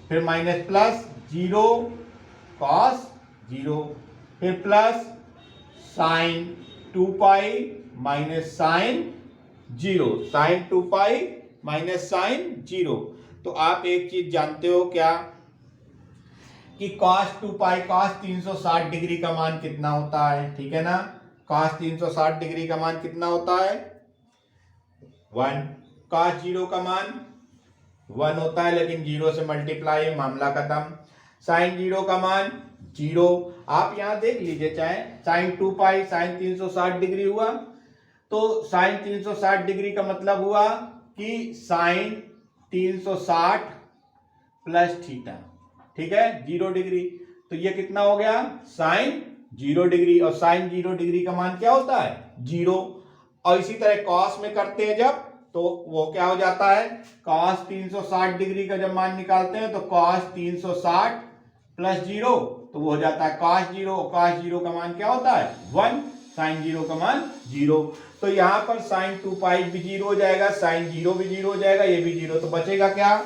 फिर माइनस प्लस 0 कॉस 0, फिर plus sine 2 pi minus sine 0, sine 2 pi minus sine 0। तो आप एक चीज जानते हो क्या कि cos 2 पाई cos 360 डिग्री का मान कितना होता है, ठीक है ना, cos 360 डिग्री का मान कितना होता है 1, cos 0 का मान 1 होता है लेकिन 0 से मल्टीप्लाई है, मामला खत्म। साइन 0 का मान 0, आप यहां देख लीजिए, चाहे साइन 2 पाई साइन 360 डिग्री हुआ, तो साइन 360 डिग्री का मतलब हुआ कि साइन 360 प्लस थीटा, ठीक है 0 डिग्री, तो ये कितना हो गया साइन 0 डिग्री, और साइन 0 डिग्री का मान क्या होता है 0। और इसी तरह कॉस में करते हैं जब, तो वो क्या हो जाता है cos 360 डिग्री का जब मान निकालते हैं तो cos 360 प्लस 0, तो वो हो जाता है cos 0, cos 0 का मान क्या होता है 1, साइन 0 का मान 0। तो यहां पर साइन 2 पाई भी 0 हो जाएगा, साइन 0 भी 0 हो जाएगा, ये भी 0, तो बचेगा क्या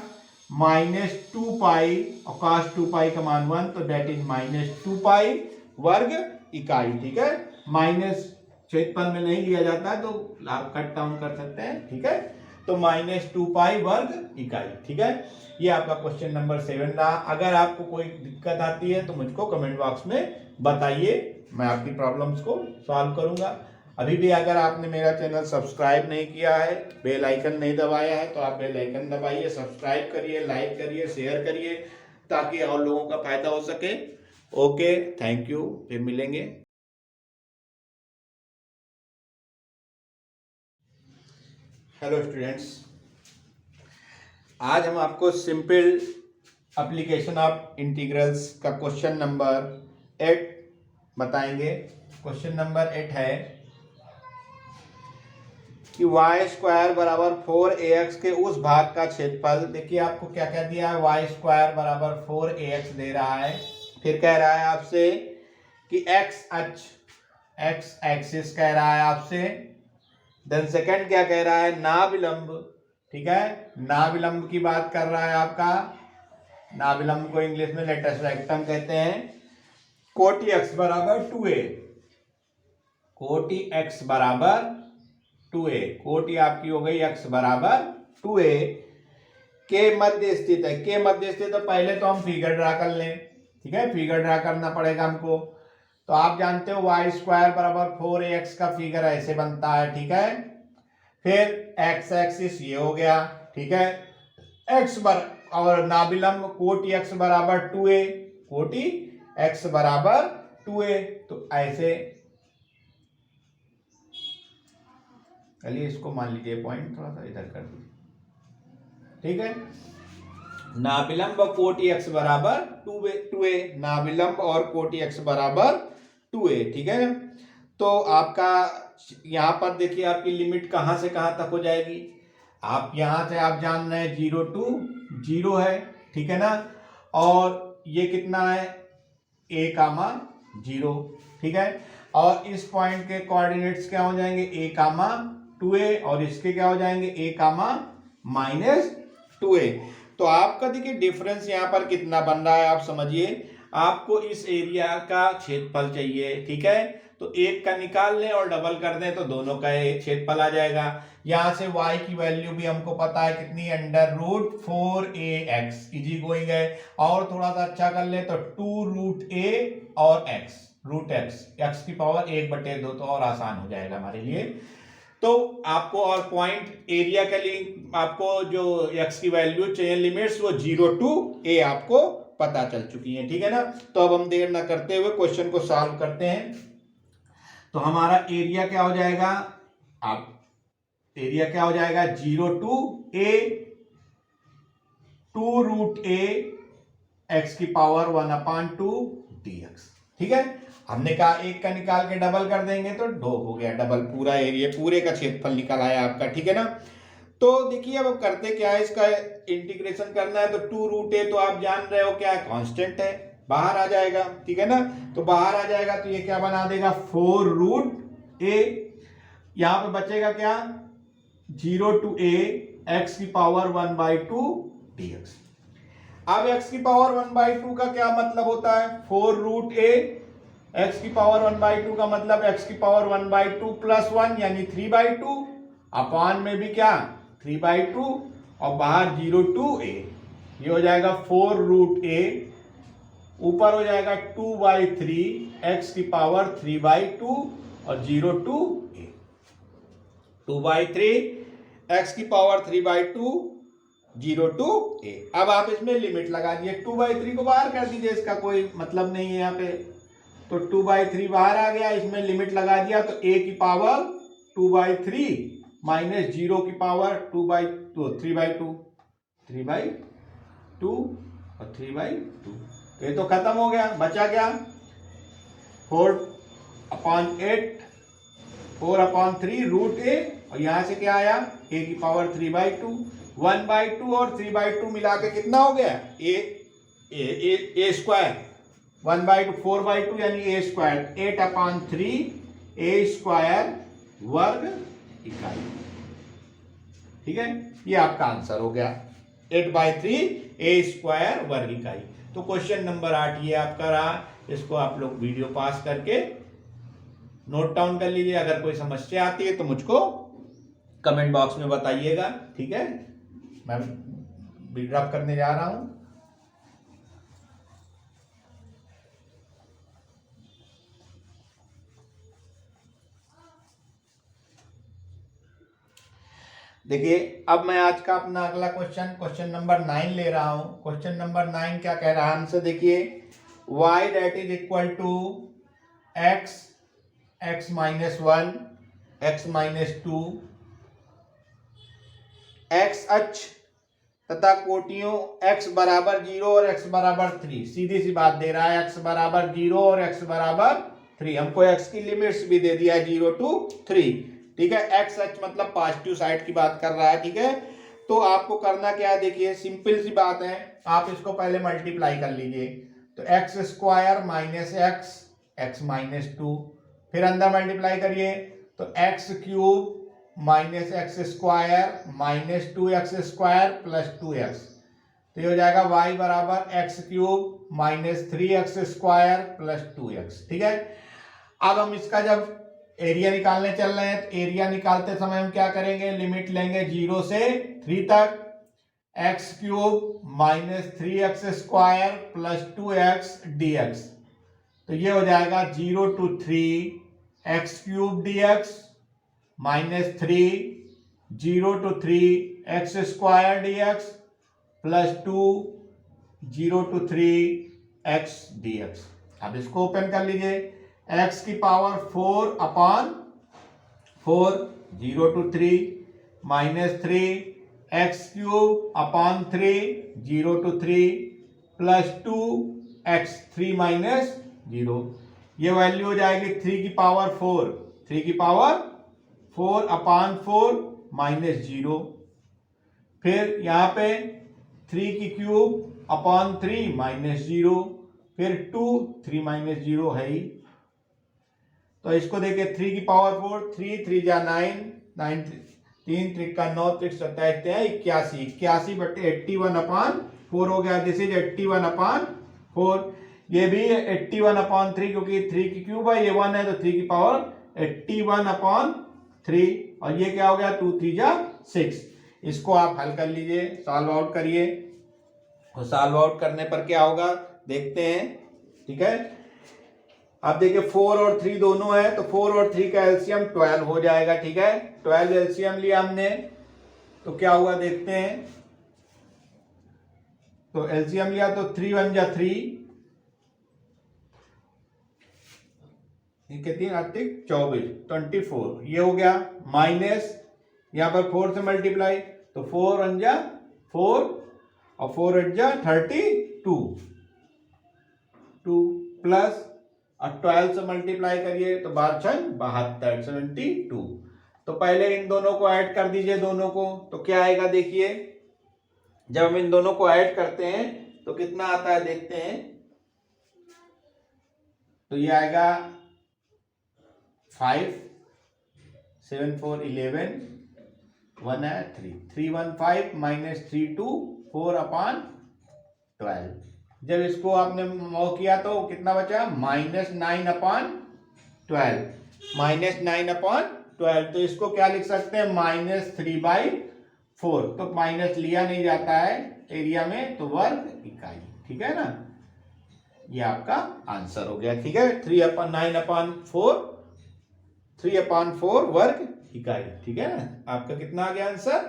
माइनस 2 पाई और cos 2 पाई का मान 1, तो डेट इज माइनस 2 पाई वर्ग इकाई, ठीक है। माइनस क्षेत्रफल में नहीं लिया जाता है तो आप कट डाउन कर सकते हैं, ठीक है। तो माइनस 2 पाई वर्ग इकाई, ठीक है। ये आपका क्वेश्चन नंबर 7 रहा। अगर आपको कोई दिक्कत आती है तो मुझको कमेंट बॉक्स में बताइए, मैं आपकी प्रॉब्लम्स को सॉल्व करूंगा। अभी भी अगर आपने मेरा चैनल सब्सक्राइब नहीं किया है, बेल आइकन नहीं दबाया है, तो आप बेल आइकन दबाइए, सब्सक्राइब करिए, लाइक करिए, शेयर करिए, ताकि और लोगों का फायदा हो सके। ओके, थैंक यू, फिर मिलेंगे। हेलो स्टूडेंट्स, आज हम आपको सिंपल एप्लीकेशन ऑफ इंटीग्रल्स का क्वेश्चन नंबर 8 बताएंगे। क्वेश्चन नंबर 8 है कि y स्क्वायर बराबर 4ax के उस भाग का क्षेत्रफल, देखिए आपको क्या क्या दिया है, y स्क्वायर बराबर 4ax दे रहा है, फिर कह रहा है आपसे कि x अक्ष, x एक्सिस कह रहा है आपसे, देन सेकंड क्या कह रहा है नाभिलंब, ठीक है, नाभिलंब की बात कर रहा है आपका, नाभिलंब को इंग्लिश में लेटस रेक्टम कहते हैं, कोटि x बराबर 2a, कोटि x बराबर 2a, कोटि आपकी हो गई x बराबर 2a के मध्य स्थित है। के मध्य स्थित तो पहले तो हम फिगर ड्रा कर लें, ठीक है, फिगर ड्रा करना पड़ेगा हमको। तो आप जानते हो वाई स्क्वायर बराबर 4ax का फिगर ऐसे बनता है, ठीक है। फिर x एक्सिस ये हो गया, ठीक है, x और नाभिलंब कोटि x बराबर 2a, कोटि x बराबर 2a। तो ऐसे चलिए इसको मान लीजिए पॉइंट थोड़ा सा इधर कर दीजिए, ठीक है। नाभिलंब कोटि x बराबर 2a, नाभिलंब और कोटि x बराबर 2a, ठीक है। तो आपका यहां पर देखिए आपकी लिमिट कहां से कहां तक हो जाएगी। आप यहां से आप जान रहे हैं 0 to 0 है, ठीक है ना। और ये कितना है a, 0, ठीक है। और इस पॉइंट के कोऑर्डिनेट्स क्या हो जाएंगे a, 2a, और इसके क्या हो जाएंगे a, -2a। तो आपका देखिए डिफरेंस यहां पर कितना बन रहा है, आप समझिए। आपको इस एरिया का क्षेत्रफल चाहिए, ठीक है। तो एक का निकाल लें और डबल कर दें तो दोनों का क्षेत्रफल आ जाएगा। यहां से y की वैल्यू भी हमको पता है कितनी, √4ax इजी गोइंग है। और थोड़ा सा अच्छा कर ले तो 2√a और x, x की पावर 1/2, तो और आसान हो जाएगा हमारे लिए। तो आपको और पॉइंट एरिया के लिए आपको जो x की वैल्यू चाहिए लिमिट्स वो 0 to a आपको पता चल चुकी है, ठीक है ना। तो अब हम देर ना करते हुए क्वेश्चन को सॉल्व करते हैं। तो हमारा एरिया क्या हो जाएगा, आप एरिया क्या हो जाएगा 0 to a 2√a x की पावर 1/2 dx, ठीक है। हमने कहा एक का निकाल के डबल कर देंगे तो 2 हो गया, डबल पूरा एरिया पूरे का क्षेत्रफल निकल आया आपका, ठीक है ना। तो देखिए अब करते क्या है, इसका इंटीग्रेशन करना है। तो 2√a तो आप जान रहे हो क्या है, कांस्टेंट है, बाहर आ जाएगा, ठीक है ना। तो बाहर आ जाएगा तो ये क्या बना देगा 4√a। यहां पे बचेगा क्या 0 to a x की पावर 1/2 dx। अब x की पावर 1/2 का क्या मतलब होता है, 4√a x की पावर 1/2 का मतलब x की पावर 1/2 + 1 यानी 3/2, अपान में भी क्या 3/2 और बाहर 0 to a, ये हो जाएगा 4√a, ऊपर हो जाएगा 2/3 x की पावर 3/2 और 0 to a, 2/3 x की पावर 3/2 0 to a। अब आप इसमें लिमिट लगा दिए, 2/3 को बाहर कर दीजिए, इसका कोई मतलब नहीं है यहाँ पे। तो 2/3 बाहर आ गया, इसमें लिमिट लगा दिया तो a की पावर 2/3 माइनस 0 की पावर 3/2 और 3/2। तो ये तो खत्म हो गया, बचा क्या 4/8 4/3√a, और यहां से क्या आया a की पावर 3/2, 1/2 और 3/2 मिला के कितना हो गया a स्क्वायर, 1/2 4/2 यानी a स्क्वायर, 8/3 a स्क्वायर वर्ग इकाई, ठीक है। ये आपका आंसर हो गया 8/3 a स्क्वायर वर्ग इकाई। तो क्वेश्चन नंबर 8 ये आपका रहा। इसको आप लोग वीडियो पास करके नोट डाउन कर लीजिए। अगर कोई समस्या आती है तो मुझको कमेंट बॉक्स में बताइएगा, ठीक है। मैं ड्रॉप करने जा रहा हूं। देखिए अब मैं आज का अपना अगला क्वेश्चन नंबर 9 ले रहा हूं। क्वेश्चन नंबर 9 क्या कह रहा है हमसे, देखिए y that is equal to x, x -1, x -2, x अक्ष तथा कोटियों x बराबर 0 और x बराबर 3। सीधी सी बात दे रहा है, x बराबर 0 और x बराबर 3। हमको x की लिमिट्स भी दे दिया है 0 to 3, ठीक है। x अक्ष मतलब पॉजिटिव साइड की बात कर रहा है, ठीक है। तो आपको करना क्या है, देखिए सिंपल सी बात है, आप इसको पहले मल्टीप्लाई कर लीजिए। तो x स्क्वायर माइनस x -2, फिर अंदर मल्टीप्लाई करिए तो x³ minus x square -2x square plus 2x। तो ये हो जाएगा y बराबर x³ -3x square plus 2x, ठीक है। अब हम इसका जब एरिया निकालने चल रहे हैं, तो एरिया निकालते समय हम क्या करेंगे, लिमिट लेंगे 0 से 3 तक, x cube minus 3x square plus 2x dx। तो ये हो जाएगा 0 to 3 x cube dx minus 3 0 to 3 x square dx plus 2 0 to 3 x dx। अब इसको ओपन कर लीजिए, x की power 4 upon 4 0 to 3 minus 3 x cube upon 3 0 to 3 plus 2 x 3 minus 0। ये वैल्यू हो जाएगी 3 की पावर 4, 3 की पावर 4 अपॉन 4 माइनस 0। फिर यहाँ पे 3 की क्यूब अपॉन 3 माइनस 0, फिर 2 3 माइनस 0 है ही। तो इसको देखिए 3 की पावर 4, 3 3 जा 9, 9 3 3 का 9 3 27 81, 81 बटे 81 अपॉन 4 हो गया। This is 81 upon 4। ये भी 81 अपॉन 3, क्योंकि 3 की क्यूब है, ये 1 है, तो 3 की पावर 81 अपॉन 3। और ये क्या हो गया, 2 3 जा 6। इसको आप हल कर लीजिए, सॉल्व आउट करिए। तो सॉल्व आउट करने पर क्या होगा देखते हैं, ठीक है। अब देखिए 4 और 3 दोनों है, तो 4 और 3 का एलसीएम 12 हो जाएगा, ठीक है। 12 एलसीएम लिया हमने, तो क्या हुआ देखते हैं। तो एलसीएम लिया तो 3 1 जा 3, कितनी 24 24, ये हो गया। माइनस यहां पर 4 से मल्टीप्लाई, तो 4 1 जा 4 और 4 8 जा 32 2 प्लस और 12 से मल्टीप्लाई करिए तो 12 6 72 72। तो पहले इन दोनों को ऐड कर दीजिए, दोनों को, तो क्या आएगा देखिए। जब हम इन दोनों को ऐड करते हैं तो कितना आता है देखते हैं। तो ये आएगा 5 7 4 11 1 है 3 3 1 5 माइनस 3 2 4 अपॉन 12। जब इसको आपने मो किया तो कितना बचा, माइनस 9 अपॉन 12, माइनस 9 अपॉन 12। तो इसको क्या लिख सकते हैं, माइनस 3/4। तो माइनस लिया नहीं जाता है एरिया में, तो वर्ग इकाई, ठीक है ना। ये आपका आंसर हो गया, ठीक है। 3/9 अपॉन 4, 3/4 वर्ग इकाई, ठीक है ना। आपका कितना आ गया आंसर,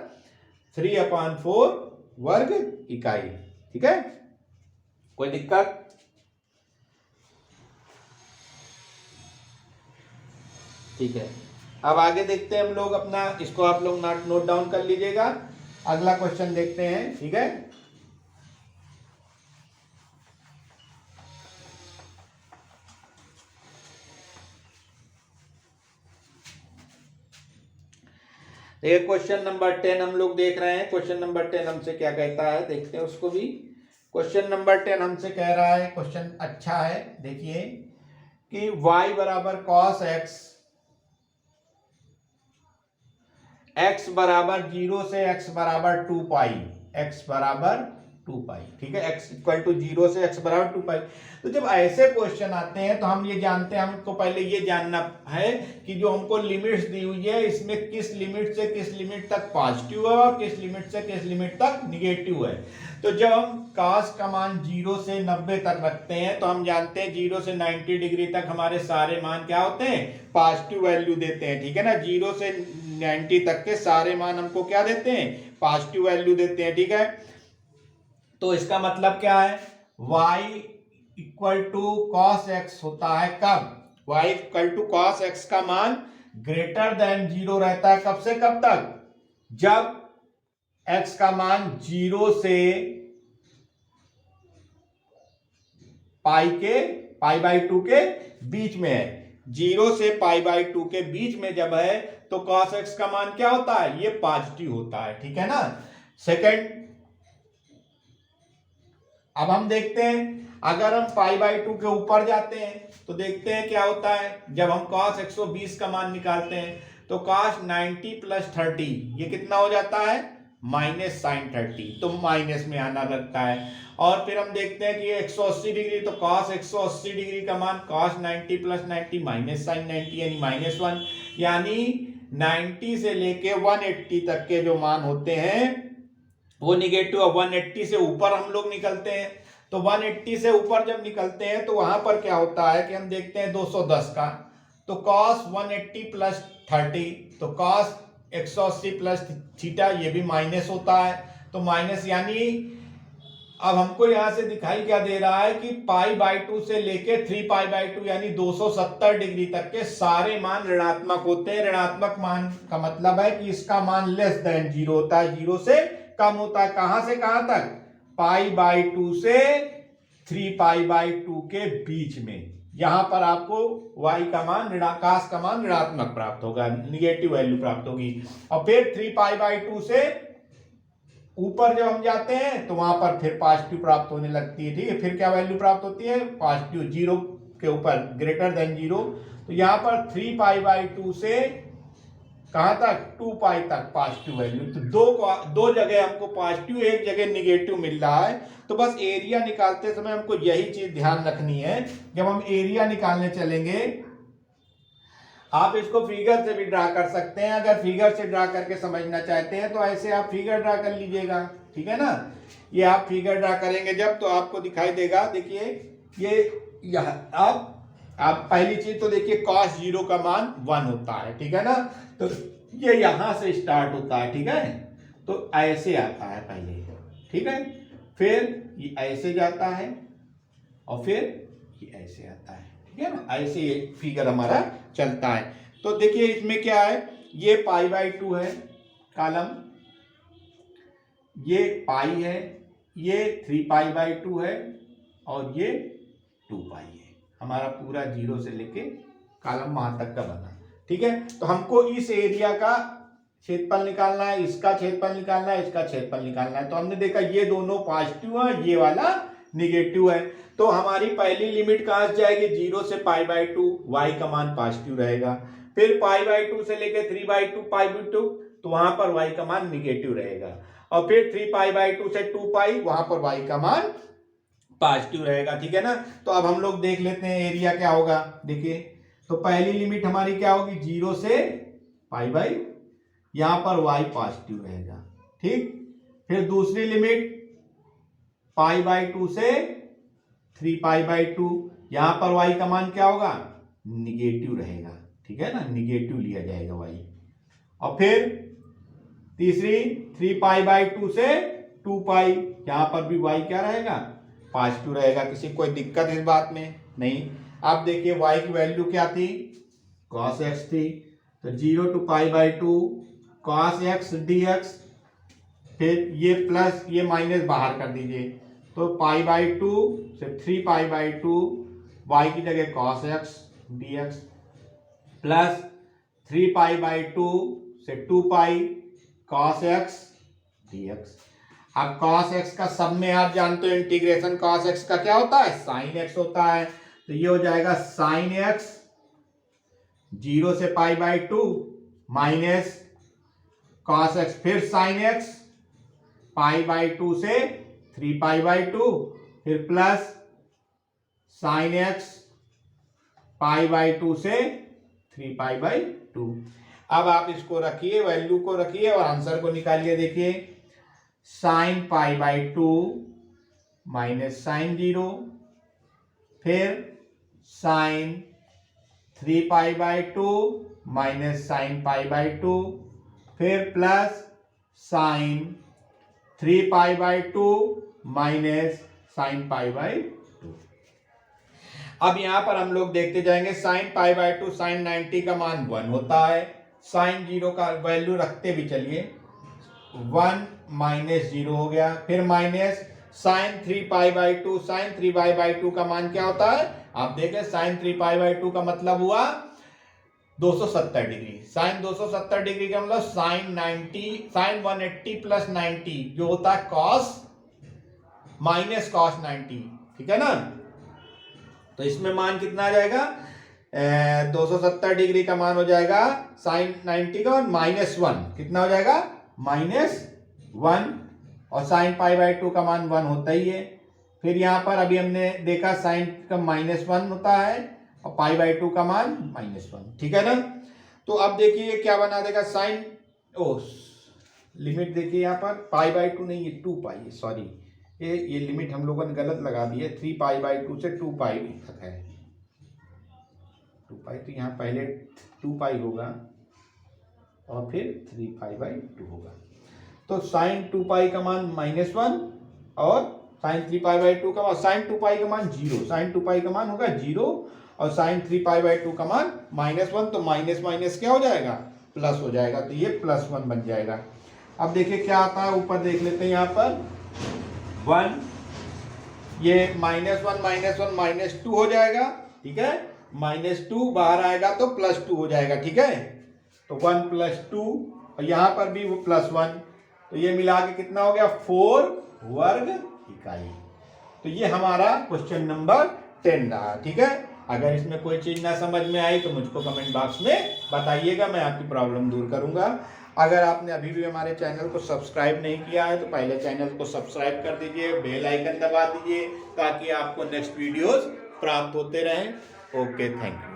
3/4 वर्ग इकाई, ठीक है। कोई दिक्कत? ठीक है, अब आगे देखते हैं हम लोग अपना, इसको आप लोग नोट डाउन कर लीजिएगा। अगला क्वेश्चन देखते हैं, ठीक है। ये क्वेश्चन नंबर 10 हम लोग देख रहे हैं। क्वेश्चन नंबर 10 हमसे क्या कहता है देखते हैं उसको भी। क्वेश्चन नंबर 10 हमसे कह रहा है, क्वेश्चन अच्छा है, देखिए कि y बराबर cos x, x बराबर 0 से x बराबर 2 पाई, x बराबर 2 पाई, ठीक है। x इक्वल टू 0 से x बराबर 2 पाई। तो जब ऐसे क्वेश्चन आते हैं तो हम ये जानते हैं, हमको पहले ये जानना है कि जो हमको लिमिट्स दी हुई है, इसमें किस लिमिट से किस लिमिट तक पॉजिटिव है और किस लिमिट से किस लिमिट तक निगेटिव है। तो जब हम cos का मान 0 से 90 तक रखते हैं तो हम जानते हैं 0 से 90 डिग्री तक हमारे सारे मान क्या होते हैं, पॉजिटिव वैल्यू देते हैं, ठीक है ना। 0 से 90 तक के सारे मान हमको क्या देते हैं, पॉजिटिव वैल्यू देते हैं, ठीक है। तो इसका मतलब क्या है, y equal to cos x होता है कब, y equal to cos x का मान ग्रेटर देन 0 रहता है, कब से कब तक, जब x का मान 0 से पाई/2 के बीच में है। 0 से पाई/2 के बीच में जब है तो cos x का मान क्या होता है, ये पॉजिटिव होता है, ठीक है ना। सेकंड, अब हम देखते हैं अगर हम पाई/2 के ऊपर जाते हैं तो देखते हैं क्या होता है। जब हम cos 120 का मान निकालते हैं तो cos 90 + 30 ये कितना हो जाता है, माइनस साइन 30, तो माइनस में आना लगता है। और फिर हम देखते हैं कि 180 डिग्री, तो cos 180 डिग्री का मान cos 90 प्लस 90 माइनस साइन 90 यानी -1, यानी 90 से लेके 180 तक के जो मान होते हैं वो निगेटिव। 180 से ऊपर हम लोग निकलते हैं, तो 180 से ऊपर जब निकलते हैं तो वहां पर क्या होता है कि हम देखते हैं 210 का, तो cos 180 प्लस 30, तो cos 180 प्लस थीटा ये भी माइनस होता है, तो माइनस, यानी अब हमको यहां से दिखाई क्या दे रहा है कि π/2 से लेके 3π/2 यानी 270 डिग्री तक के सारे मान ऋणात्मक होते हैं। ऋणात्मक मान का मतलब है कि इसका मान लेस देन 0 होता है, 0 से कम होता है। कहां से कहां तक? π/2 से 3π/2 के बीच में। यहां पर आपको y का मान ऋणाकाश का मान ऋणात्मक प्राप्त होगा, निगेटिव वैल्यू प्राप्त होगी। और फिर 3π/2 से ऊपर जब हम जाते हैं तो वहां पर फिर पॉजिटिव प्राप्त होने लगती है। ठीक है, फिर क्या वैल्यू प्राप्त होती है? पॉजिटिव, 0 के ऊपर ग्रेटर देन 0। तो यहां पर 3π/2 से कहां तक? 2π तक पॉजिटिव वैल्यू। तो दो जगह हमको पॉजिटिव, एक जगह निगेटिव मिल रहा है। तो बस एरिया निकालते समय हमको यही चीज ध्यान रखनी है। जब हम एरिया निकालने चलेंगे, आप इसको फिगर से भी ड्रा कर सकते हैं। अगर फिगर से ड्रा करके समझना चाहते हैं तो ऐसे आप फिगर ड्रा कर लीजिएगा, ठीक है ना। ये आप फिगर ड्रा करेंगे जब, तो आपको दिखाई देगा। देखिए ये यहाँ आप पहली चीज तो देखिए cos 0 का मान 1 होता है, ठीक है ना। तो ये यहां से स्टार्ट होता है, ठीक है, तो ऐसे आता है पहले, ठीक है, फिर ये ऐसे जाता है और फिर ये ऐसे आता है, ठीक है ना। ऐसे ये फिगर हमारा चलता है। तो देखिए इसमें क्या है, ये π/2 है कॉलम, ये पाई है, ये 3π/2 है और ये 2π है। हमारा पूरा 0 से लेके कॉलम वहां तक का बना, ठीक है। तो हमको इस एरिया का क्षेत्रफल निकालना है, इसका क्षेत्रफल निकालना है, इसका क्षेत्रफल निकालना है। तो हमने देखा ये दोनों पॉजिटिव है, ये वाला निगेटिव है। तो हमारी पहली लिमिट कहां से जाएगी? 0 से π/2, y का मान पॉजिटिव रहेगा। फिर π/2 से लेके 3/2 π/2, तो वहां पर y का मान निगेटिव रहेगा। और फिर 3π/2 से 2π, वहां पर y का मान पॉजिटिव रहेगा, ठीक है ना। तो अब हम लोग देख लेते हैं एरिया क्या होगा। देखिए तो पहली लिमिट हमारी क्या होगी? 0 से π/, यहां पर y पॉजिटिव रहेगा, ठीक। फिर दूसरी लिमिट π/2 से 3π/2, यहां पर y का मान क्या होगा? निगेटिव रहेगा, ठीक है ना, निगेटिव लिया जाएगा y। और फिर तीसरी 3π/2 से 2π, यहां पर भी y क्या रहेगा? पॉजिटिव रहेगा। किसी कोई दिक्कत इस बात में? नहीं। आप देखिए y की वैल्यू क्या थी? cos x थी। तो 0 to π/2 cos x dx, फिर ये प्लस ये माइनस बाहर कर दीजिए, तो π/2 से 3π/2, y की जगह cos x dx, प्लस 3π/2 से 2π cos x dx। अब cos x का सब में आप जानते हो इंटीग्रेशन cos x का क्या होता है? sin x होता है। तो ये हो जाएगा sin x 0 से π/2 माइनस cos x, फिर sin x π/2 से 3π/2, फिर प्लस sin x π/2 से 3π/2। अब आप इसको रखिए, वैल्यू को रखिए और आंसर को निकालिए। देखिए sin π/2 माइनस sin 0, फिर sin 3π/2 माइनस sin π/2, फिर प्लस sin 3π/2 माइनस sin π/2। अब यहां पर हम लोग देखते जाएंगे sin π/2 sin 90 का मान 1 होता है। sin 0 का वैल्यू रखते भी चलिए, 1 माइनस 0 हो गया, फिर माइनस sin 3π/2, sin 3π/2 का मान क्या होता है? आप देखें sin 3π/2 का मतलब हुआ 270 डिग्री। sin 270 डिग्री का मतलब sin 180 प्लस 90 जो होता है cos माइनस cos 90, ठीक है ना। तो इसमें मान कितना आ जाएगा? 270 डिग्री का मान हो जाएगा sin 90 का, और -1 कितना हो जाएगा? -1। 1 और साइन पाई बाई 2 का मान 1 होता ही है। फिर यहाँ पर अभी हमने देखा साइन का -1 होता है और पाई बाई 2 का मान -1, ठीक है ना। तो अब देखिए क्या बना देगा साइन, लिमिट देखिए यहाँ पर पाई बाई 2 नहीं, ये 2 पाई है, सॉरी ये लिमिट हम लोगों ने गलत लगा दी है। 3 पाई बाई 2 से 2 पाई तक है, 2 पाई, तो यहाँ पहले 2 पाई होगा और फिर 3 पाई बाई 2 होगा। तो साइन 2 पाई का मान -1 और साइन 3 पाई बाई 2 का मान, साइन 2 पाई का मान 0, साइन 2 पाई का मान होगा 0 और साइन 3 पाई बाई 2 का मान -1, तो माइनस माइनस क्या हो जाएगा, प्लस हो जाएगा, तो ये +1 बन जाएगा। अब देखिए क्या आता है, ऊपर देख लेते हैं यहाँ पर 1, ये -1 -2 हो जाएगा, ठीक है, -2 बाहर आएगा तो +2 हो जाएगा, ठीक है। तो 1 + 2 और यहाँ पर भी वो +1, तो ये मिला के कितना हो गया 4 वर्ग इकाई। तो ये हमारा क्वेश्चन नंबर 10 रहा, ठीक है। अगर इसमें कोई चीज ना समझ में आई तो मुझको कमेंट बॉक्स में बताइएगा, मैं आपकी प्रॉब्लम दूर करूंगा। अगर आपने अभी भी हमारे चैनल को सब्सक्राइब नहीं किया है तो पहले चैनल को सब्सक्राइब कर दीजिए, बेल आइकन दबा दीजिए ताकि आपको नेक्स्ट वीडियोस प्राप्त होते रहें। Okay, thank you.